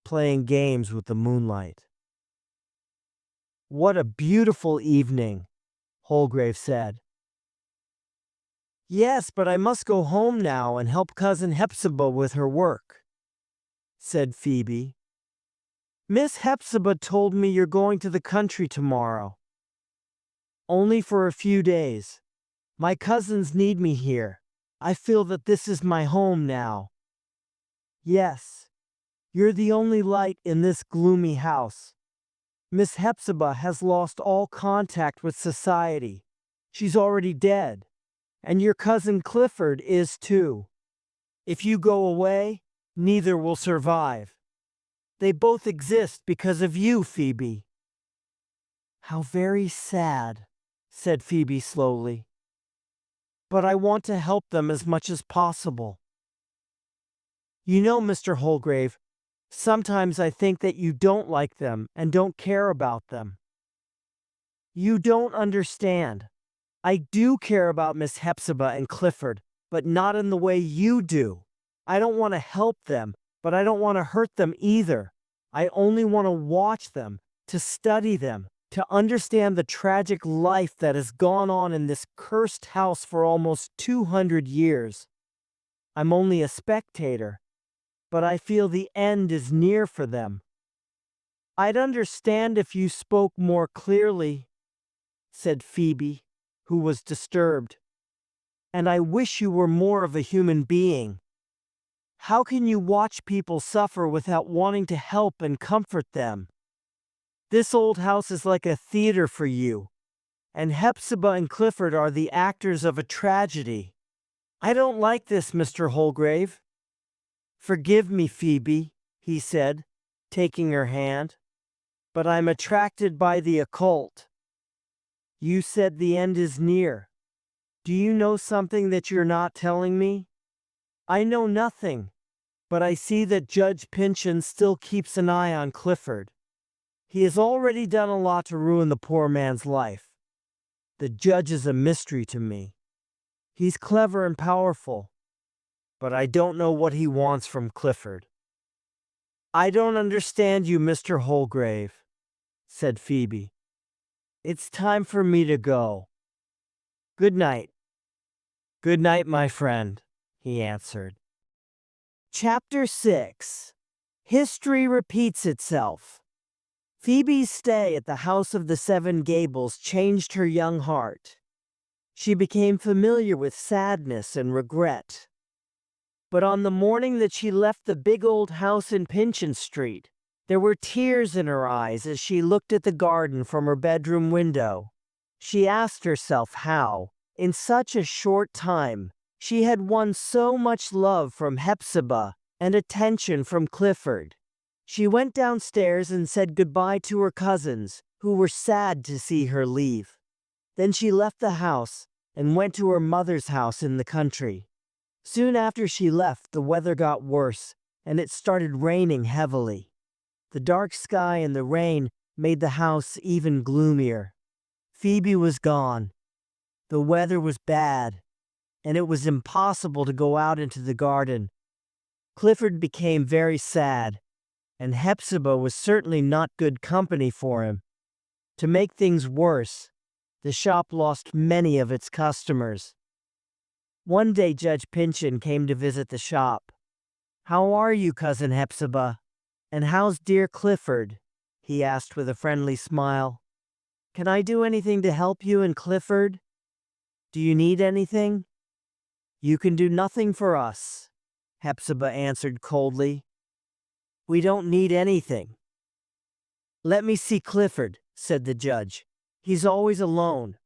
playing games with the moonlight. What a beautiful evening, Holgrave said. Yes, but I must go home now and help Cousin Hepzibah with her work, said Phoebe. Miss Hepzibah told me you're going to the country tomorrow. Only for a few days. My cousins need me here. I feel that this is my home now. Yes, you're the only light in this gloomy house. Miss Hepzibah has lost all contact with society. She's already dead. And your cousin Clifford is too. If you go away, neither will survive. They both exist because of you, Phoebe. How very sad, said Phoebe slowly. But I want to help them as much as possible. You know, Mr. Holgrave, sometimes I think that you don't like them and don't care about them. You don't understand. I do care about Miss Hepzibah and Clifford, but not in the way you do. I don't want to help them, but I don't want to hurt them either. I only want to watch them, to study them, to understand the tragic life that has gone on in this cursed house for almost 200 years. I'm only a spectator, but I feel the end is near for them. I'd understand if you spoke more clearly, said Phoebe, who was disturbed. And I wish you were more of a human being. How can you watch people suffer without wanting to help and comfort them? This old house is like a theater for you, and Hepzibah and Clifford are the actors of a tragedy. I don't like this, Mr. Holgrave. Forgive me, Phoebe, he said, taking her hand, but I'm attracted by the occult. You said the end is near. Do you know something that you're not telling me? I know nothing, but I see that Judge Pynchon still keeps an eye on Clifford. He has already done a lot to ruin the poor man's life. The judge is a mystery to me. He's clever and powerful, but I don't know what he wants from Clifford. I don't understand you, Mr. Holgrave, said Phoebe. It's time for me to go. Good night. Good night, my friend, he answered. Chapter 6. History repeats itself. Phoebe's stay at the House of the Seven Gables changed her young heart. She became familiar with sadness and regret. But on the morning that she left the big old house in Pinchin Street, there were tears in her eyes as she looked at the garden from her bedroom window. She asked herself how, in such a short time, she had won so much love from Hepzibah and attention from Clifford. She went downstairs and said goodbye to her cousins, who were sad to see her leave. Then she left the house and went to her mother's house in the country. Soon after she left, the weather got worse, and it started raining heavily. The dark sky and the rain made the house even gloomier. Phoebe was gone. The weather was bad, and it was impossible to go out into the garden. Clifford became very sad, and Hepzibah was certainly not good company for him. To make things worse, the shop lost many of its customers. One day Judge Pinchin came to visit the shop. "How are you, Cousin Hepzibah? And how's dear Clifford?" he asked with a friendly smile. "Can I do anything to help you and Clifford? Do you need anything?" "You can do nothing for us," Hepzibah answered coldly. "We don't need anything." "Let me see Clifford," said the judge. "He's always alone."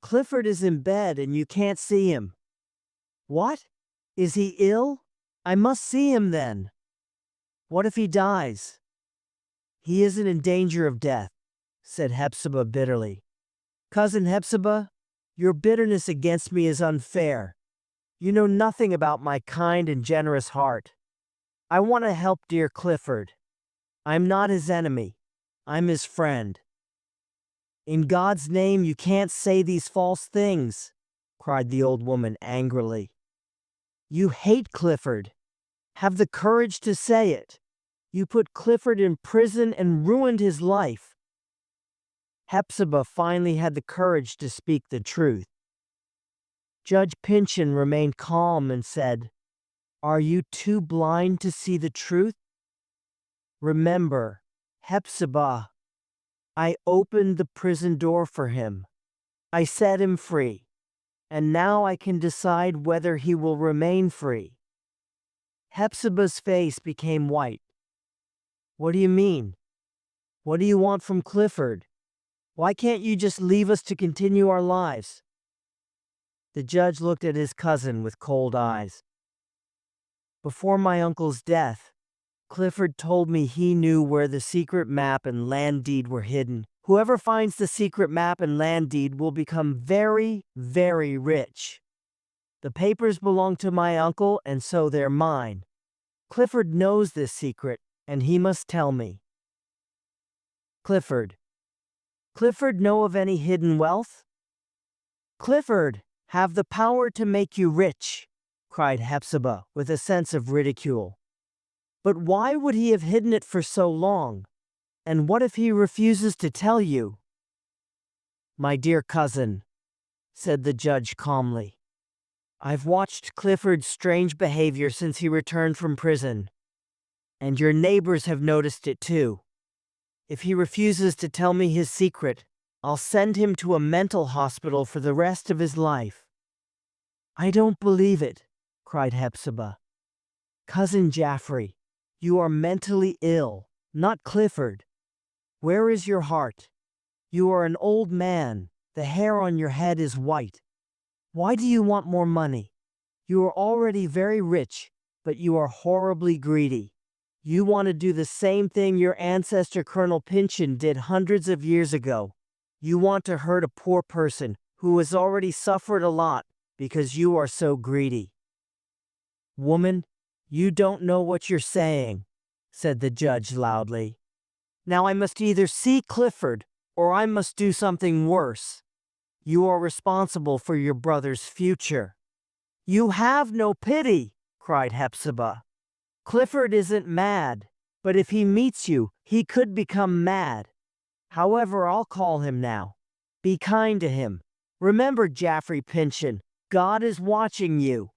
"Clifford is in bed and you can't see him." "What? Is he ill? I must see him then." "What if he dies?" "He isn't in danger of death," said Hepzibah bitterly. "Cousin Hepzibah, your bitterness against me is unfair. You know nothing about my kind and generous heart. I want to help dear Clifford. I'm not his enemy. I'm his friend." "In God's name, you can't say these false things," cried the old woman angrily. "You hate Clifford. Have the courage to say it. You put Clifford in prison and ruined his life." Hepzibah finally had the courage to speak the truth. Judge Pinchin remained calm and said, "Are you too blind to see the truth? Remember, Hepzibah, I opened the prison door for him. I set him free, and now I can decide whether he will remain free." Hepzibah's face became white. "What do you mean? What do you want from Clifford? Why can't you just leave us to continue our lives?" The judge looked at his cousin with cold eyes. "Before my uncle's death, Clifford told me he knew where the secret map and land deed were hidden. Whoever finds the secret map and land deed will become very, very rich. The papers belong to my uncle, and so they're mine. Clifford knows this secret, and he must tell me." Clifford. Clifford know of any hidden wealth? "Clifford have the power to make you rich," cried Hepzibah with a sense of ridicule. "But why would he have hidden it for so long? And what if he refuses to tell you?" "My dear cousin," said the judge calmly, "I've watched Clifford's strange behavior since he returned from prison, and your neighbors have noticed it too. If he refuses to tell me his secret, I'll send him to a mental hospital for the rest of his life." "I don't believe it," cried Hepzibah. "Cousin Jaffrey, you are mentally ill, not Clifford. Where is your heart? You are an old man. The hair on your head is white. Why do you want more money? You are already very rich, but you are horribly greedy. You want to do the same thing your ancestor Colonel Pinchin did hundreds of years ago. You want to hurt a poor person who has already suffered a lot because you are so greedy." "Woman, you don't know what you're saying," said the judge loudly. "Now I must either see Clifford or I must do something worse. You are responsible for your brother's future." "You have no pity," cried Hepzibah. "Clifford isn't mad, but if he meets you, he could become mad. However, I'll call him now. Be kind to him. Remember, Jaffrey Pinchin, God is watching you."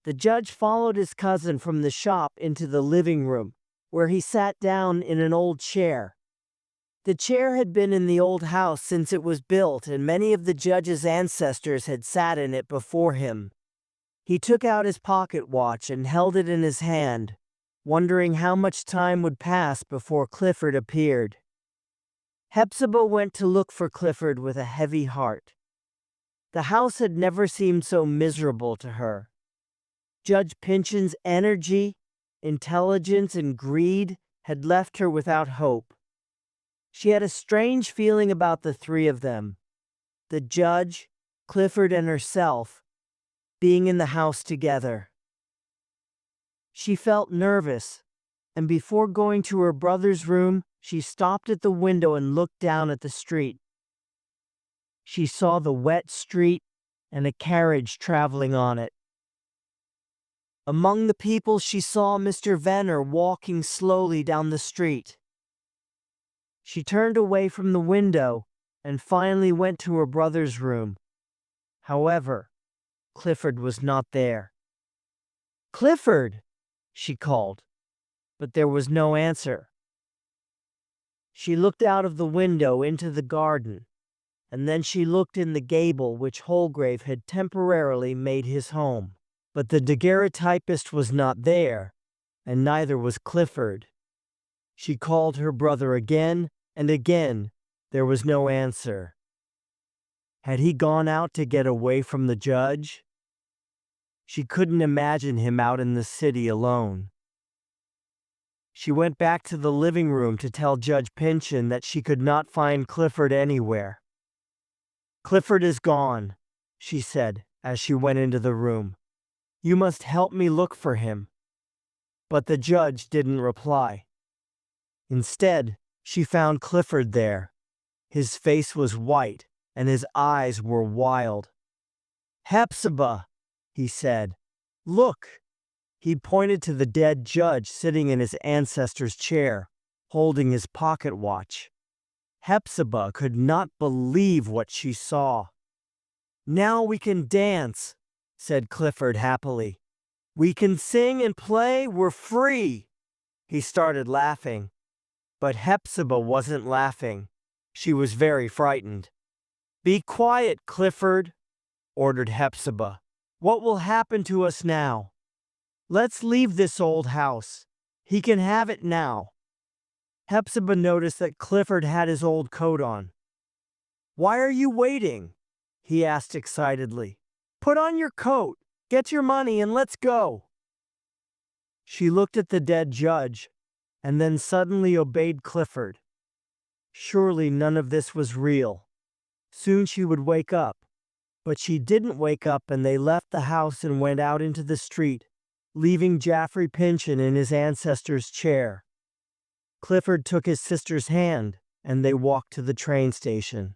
The judge followed his cousin from the shop into the living room, where he sat down in an old chair. The chair had been in the old house since it was built, and many of the judge's ancestors had sat in it before him. He took out his pocket watch and held it in his hand, wondering how much time would pass before Clifford appeared. Hepzibah went to look for Clifford with a heavy heart. The house had never seemed so miserable to her. Judge Pinchin's energy, intelligence, and greed had left her without hope. She had a strange feeling about the three of them, the judge, Clifford, and herself, being in the house together. She felt nervous, and before going to her brother's room, she stopped at the window and looked down at the street. She saw the wet street and a carriage traveling on it. Among the people, she saw Mr. Venner walking slowly down the street. She turned away from the window and finally went to her brother's room. However, Clifford was not there. "Clifford!" she called, but there was no answer. She looked out of the window into the garden, and then she looked in the gable which Holgrave had temporarily made his home. But the daguerreotypist was not there, and neither was Clifford. She called her brother again, and again there was no answer. Had he gone out to get away from the judge? She couldn't imagine him out in the city alone. She went back to the living room to tell Judge Pinchin that she could not find Clifford anywhere. "Clifford is gone," she said as she went into the room. "You must help me look for him." But the judge didn't reply. Instead, she found Clifford there. His face was white, and his eyes were wild. "Hepzibah," he said, "look." He pointed to the dead judge sitting in his ancestor's chair, holding his pocket watch. Hepzibah could not believe what she saw. "Now we can dance," said Clifford happily. "We can sing and play, we're free." He started laughing. But Hepzibah wasn't laughing. She was very frightened. "Be quiet, Clifford," ordered Hepzibah. "What will happen to us now? Let's leave this old house. He can have it now." Hepzibah noticed that Clifford had his old coat on. "Why are you waiting?" he asked excitedly. "Put on your coat, get your money, and let's go." She looked at the dead judge, and then suddenly obeyed Clifford. Surely none of this was real. Soon she would wake up. But she didn't wake up, and they left the house and went out into the street, leaving Jaffrey Pinchin in his ancestor's chair. Clifford took his sister's hand, and they walked to the train station.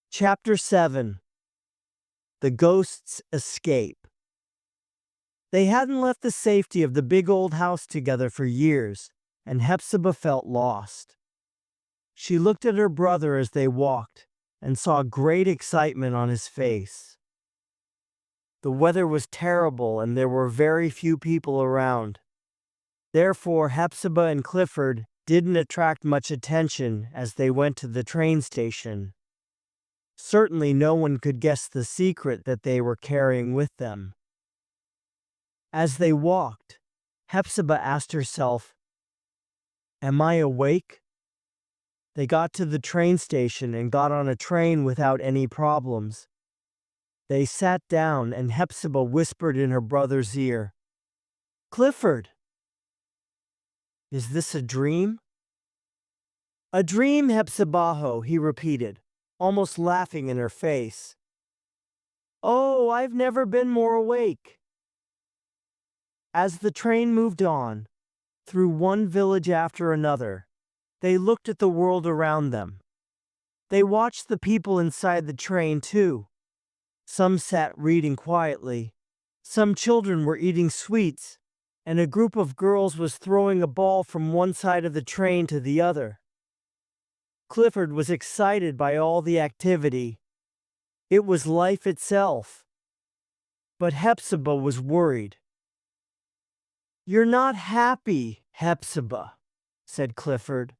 Chapter 7. The Ghost's Escape. They hadn't left the safety of the big old house together for years, and Hepzibah felt lost. She looked at her brother as they walked, and saw great excitement on his face. The weather was terrible, and there were very few people around. Therefore, Hepzibah and Clifford didn't attract much attention as they went to the train station. Certainly no one could guess the secret that they were carrying with them. As they walked, Hepzibah asked herself, "Am I awake?" They got to the train station and got on a train without any problems. They sat down, and Hepzibah whispered in her brother's ear, "Clifford, is this a dream?" "A dream, Hepzibah," he repeated, almost laughing in her face. "Oh, I've never been more awake." As the train moved on, through one village after another, they looked at the world around them. They watched the people inside the train too. Some sat reading quietly, some children were eating sweets, and a group of girls was throwing a ball from one side of the train to the other. Clifford was excited by all the activity. It was life itself. But Hepzibah was worried. "You're not happy, Hepzibah," said Clifford.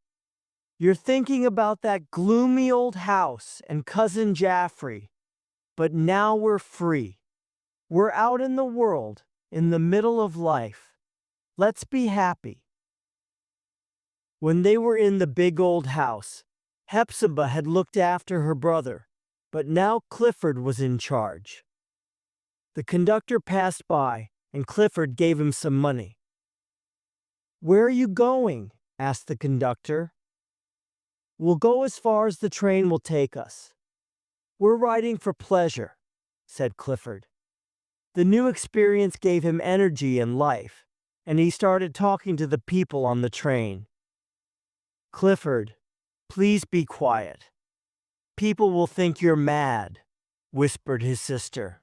You're thinking about that gloomy old house and Cousin Jaffrey, but now we're free. We're out in the world, in the middle of life. Let's be happy." When they were in the big old house, Hepzibah had looked after her brother, but now Clifford was in charge. The conductor passed by, and Clifford gave him some money. "Where are you going?" asked the conductor. "We'll go as far as the train will take us." "We're riding for pleasure," said Clifford. The new experience gave him energy and life, and he started talking to the people on the train. "Clifford, please be quiet. People will think you're mad," whispered his sister.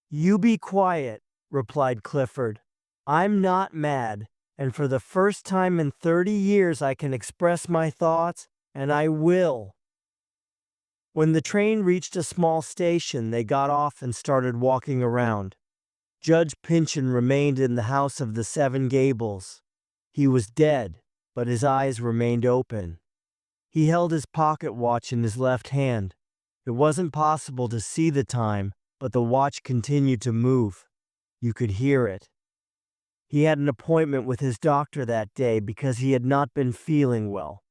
"You be quiet," replied Clifford. "I'm not mad, and for the first time in 30 years I can express my thoughts, and I will." When the train reached a small station, they got off and started walking around. Judge Pynchon remained in the House of the Seven Gables. He was dead, but his eyes remained open. He held his pocket watch in his left hand. It wasn't possible to see the time, but the watch continued to move. You could hear it. He had an appointment with his doctor that day because he had not been feeling well.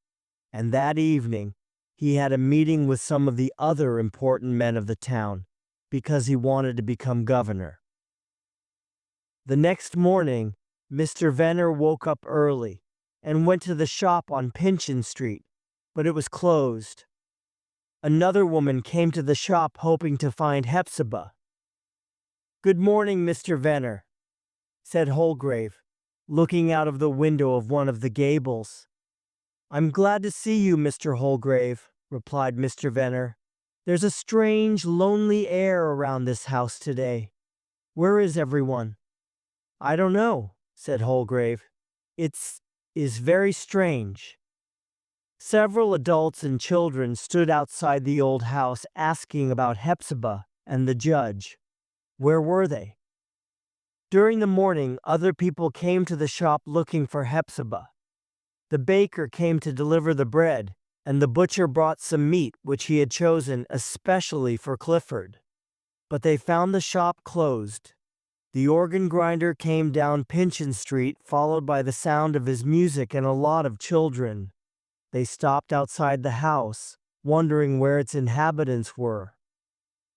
And that evening, he had a meeting with some of the other important men of the town because he wanted to become governor. The next morning, Mr. Venner woke up early and went to the shop on Pynchon Street, but it was closed. Another woman came to the shop hoping to find Hepzibah. "Good morning, Mr. Venner," said Holgrave, looking out of the window of one of the gables. "I'm glad to see you, Mr. Holgrave," replied Mr. Venner. "There's a strange, lonely air around this house today. Where is everyone?" "I don't know," said Holgrave. Is very strange." Several adults and children stood outside the old house asking about Hepzibah and the judge. Where were they? During the morning, other people came to the shop looking for Hepzibah. The baker came to deliver the bread, and the butcher brought some meat which he had chosen especially for Clifford. But they found the shop closed. The organ grinder came down Pynchon Street, followed by the sound of his music and a lot of children. They stopped outside the house, wondering where its inhabitants were.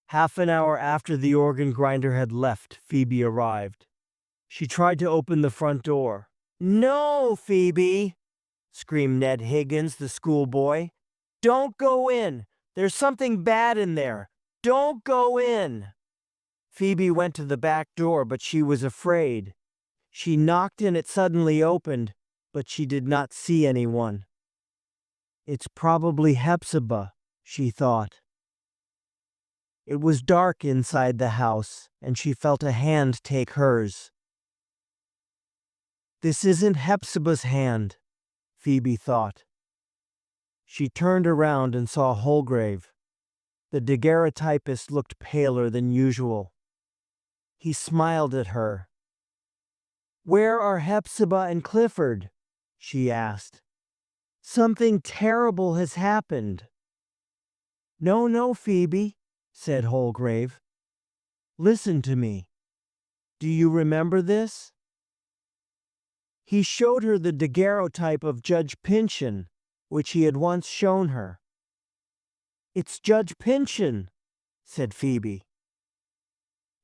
Half an hour after the organ grinder had left, Phoebe arrived. She tried to open the front door. "No, Phoebe!" screamed Ned Higgins, the schoolboy. "Don't go in! There's something bad in there! Don't go in!" Phoebe went to the back door, but she was afraid. She knocked and it suddenly opened, but she did not see anyone. "It's probably Hepzibah," she thought. It was dark inside the house, and she felt a hand take hers. "This isn't Hepzibah's hand," Phoebe thought. She turned around and saw Holgrave. The daguerreotypist looked paler than usual. He smiled at her. "Where are Hepzibah and Clifford?" she asked. "Something terrible has happened." "No, no, Phoebe," said Holgrave. "Listen to me. Do you remember this?" He showed her the daguerreotype of Judge Pynchon, which he had once shown her. "It's Judge Pynchon," said Phoebe.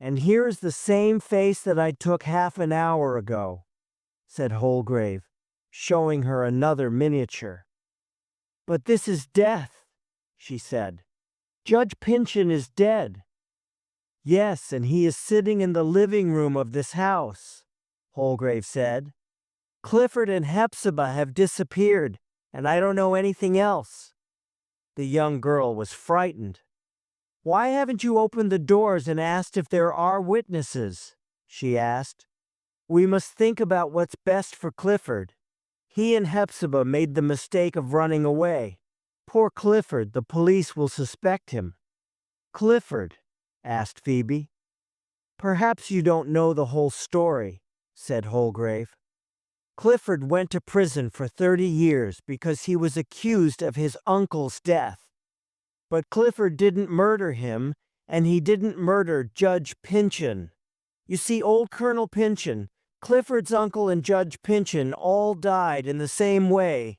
"And here is the same face that I took half an hour ago," said Holgrave, showing her another miniature. "But this is death," she said. "Judge Pynchon is dead." "Yes, and he is sitting in the living room of this house," Holgrave said. "Clifford and Hepzibah have disappeared, and I don't know anything else." The young girl was frightened. "Why haven't you opened the doors and asked if there are witnesses?" she asked. "We must think about what's best for Clifford. He and Hepzibah made the mistake of running away. Poor Clifford, the police will suspect him." "Clifford?" asked Phoebe. "Perhaps you don't know the whole story," said Holgrave. Clifford went to prison for 30 years because he was accused of his uncle's death. But Clifford didn't murder him, and he didn't murder Judge Pynchon. You see, old Colonel Pynchon, Clifford's uncle, and Judge Pynchon all died in the same way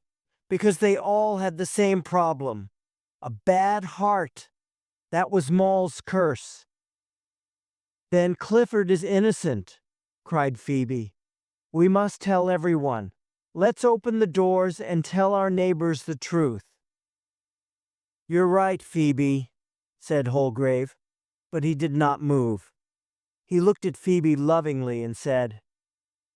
because they all had the same problem: a bad heart. That was Moll's curse. "Then Clifford is innocent," cried Phoebe. "We must tell everyone. Let's open the doors and tell our neighbors the truth." "You're right, Phoebe," said Holgrave, but he did not move. He looked at Phoebe lovingly and said,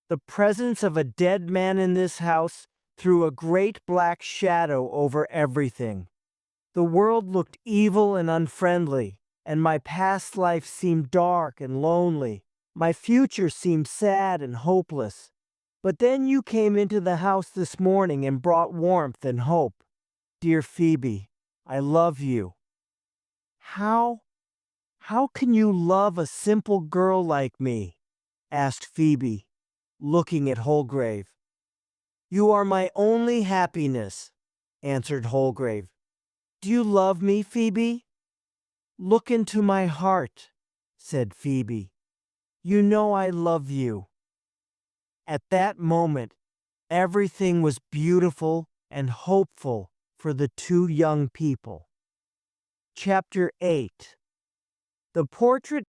"The presence of a dead man in this house threw a great black shadow over everything. The world looked evil and unfriendly, and my past life seemed dark and lonely. My future seemed sad and hopeless. But then you came into the house this morning and brought warmth and hope. Dear Phoebe, I love you." How can you love a simple girl like me?" asked Phoebe, looking at Holgrave. "You are my only happiness," answered Holgrave. "Do you love me, Phoebe?" "Look into my heart," said Phoebe. "You know I love you." At that moment, everything was beautiful and hopeful for the two young people. Chapter 8. The portrait.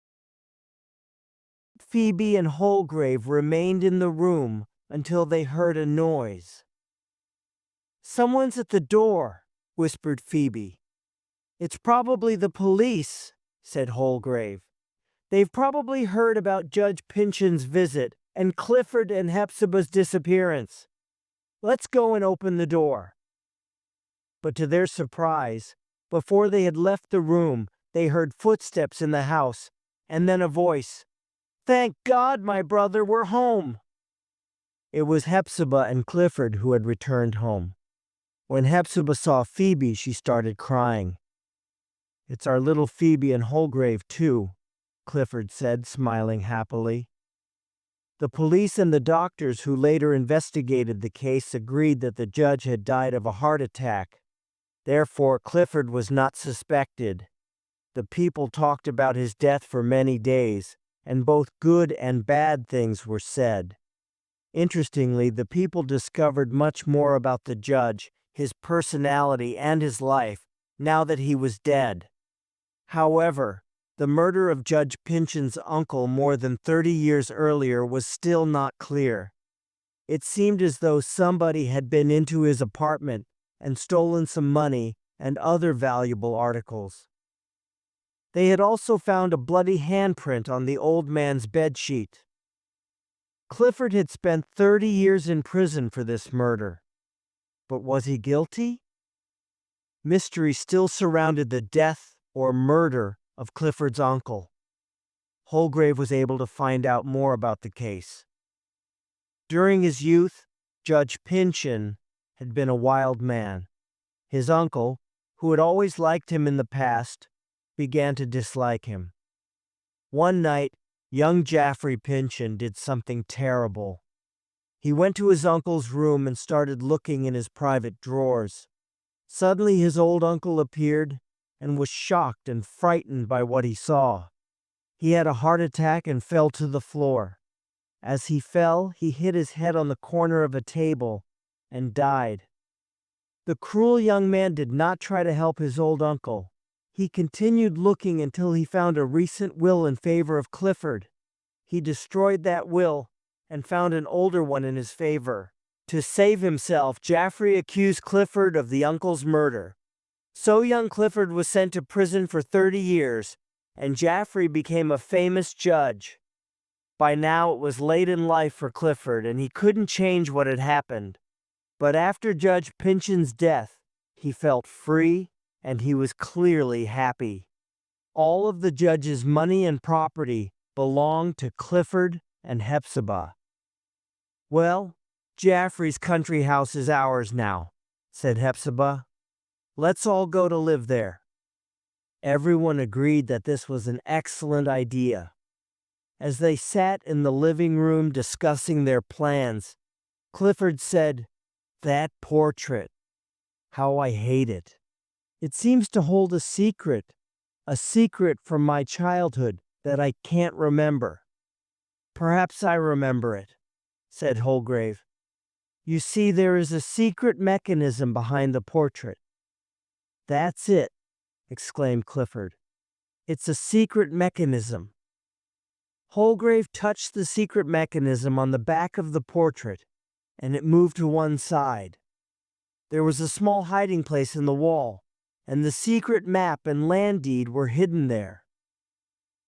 Phoebe and Holgrave remained in the room until they heard a noise. "Someone's at the door," whispered Phoebe. "It's probably the police," said Holgrave. "They've probably heard about Judge Pynchon's visit and Clifford and Hepzibah's disappearance. Let's go and open the door." But to their surprise, before they had left the room, they heard footsteps in the house, and then a voice. "Thank God, my brother, we're home." It was Hepzibah and Clifford who had returned home. When Hepzibah saw Phoebe, she started crying. "It's our little Phoebe and Holgrave, too," Clifford said, smiling happily. The police and the doctors who later investigated the case agreed that the judge had died of a heart attack. Therefore, Clifford was not suspected. The people talked about his death for many days, and both good and bad things were said. Interestingly, the people discovered much more about the judge, his personality, and his life now that he was dead. However, the murder of Judge Pynchon's uncle more than 30 years earlier was still not clear. It seemed as though somebody had been into his apartment and stolen some money and other valuable articles. They had also found a bloody handprint on the old man's bedsheet. Clifford had spent 30 years in prison for this murder. But was he guilty? Mystery still surrounded the death or murder of Clifford's uncle. Holgrave was able to find out more about the case. During his youth, Judge Pynchon had been a wild man. His uncle, who had always liked him in the past, began to dislike him. One night, young Jaffrey Pynchon did something terrible. He went to his uncle's room and started looking in his private drawers. Suddenly his old uncle appeared and was shocked and frightened by what he saw. He had a heart attack and fell to the floor. As he fell, he hit his head on the corner of a table and died. The cruel young man did not try to help his old uncle. He continued looking until he found a recent will in favor of Clifford. He destroyed that will and found an older one in his favor. To save himself, Jaffrey accused Clifford of the uncle's murder. So young Clifford was sent to prison for 30 years, and Jaffrey became a famous judge. By now it was late in life for Clifford, and he couldn't change what had happened. But after Judge Pynchon's death, he felt free, and he was clearly happy. All of the judge's money and property belonged to Clifford and Hepzibah. "Well, Jaffrey's country house is ours now," said Hepzibah. "Let's all go to live there." Everyone agreed that this was an excellent idea. As they sat in the living room discussing their plans, Clifford said, "That portrait. How I hate it. It seems to hold a secret from my childhood that I can't remember." "Perhaps I remember it," said Holgrave. "You see, there is a secret mechanism behind the portrait." "That's it," exclaimed Clifford. "It's a secret mechanism." Holgrave touched the secret mechanism on the back of the portrait, and it moved to one side. There was a small hiding place in the wall, and the secret map and land deed were hidden there.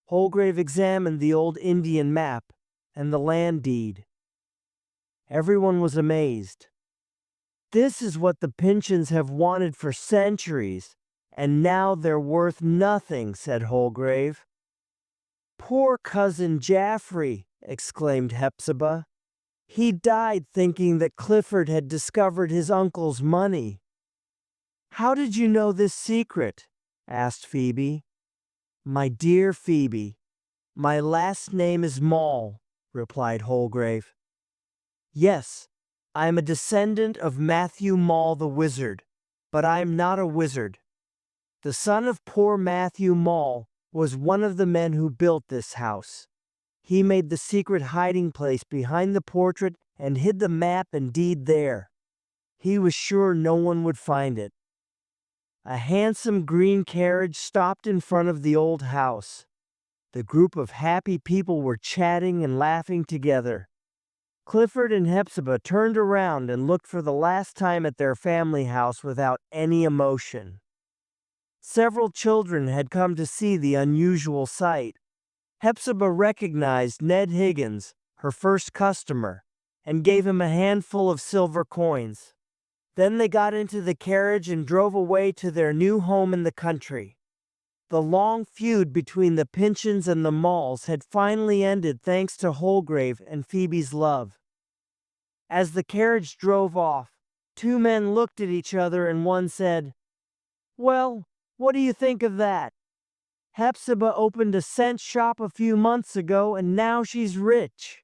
Holgrave examined the old Indian map and the land deed. Everyone was amazed. "This is what the Pynchons have wanted for centuries, and now they're worth nothing," said Holgrave. "Poor cousin Jaffrey," exclaimed Hepzibah. "He died thinking that Clifford had discovered his uncle's money." "How did you know this secret?" asked Phoebe. "My dear Phoebe, my last name is Maule," replied Holgrave. "Yes, I am a descendant of Matthew Maule the wizard, but I am not a wizard. The son of poor Matthew Maule was one of the men who built this house. He made the secret hiding place behind the portrait and hid the map and deed there. He was sure no one would find it." A handsome green carriage stopped in front of the old house. The group of happy people were chatting and laughing together. Clifford and Hepzibah turned around and looked for the last time at their family house without any emotion. Several children had come to see the unusual sight. Hepzibah recognized Ned Higgins, her first customer, and gave him a handful of silver coins. Then they got into the carriage and drove away to their new home in the country. The long feud between the Pynchons and the Maules had finally ended thanks to Holgrave and Phoebe's love. As the carriage drove off, two men looked at each other and one said, "Well, what do you think of that? Hepzibah opened a cent shop a few months ago and now she's rich."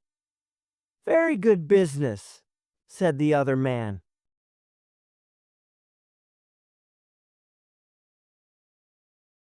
"Very good business," said the other man.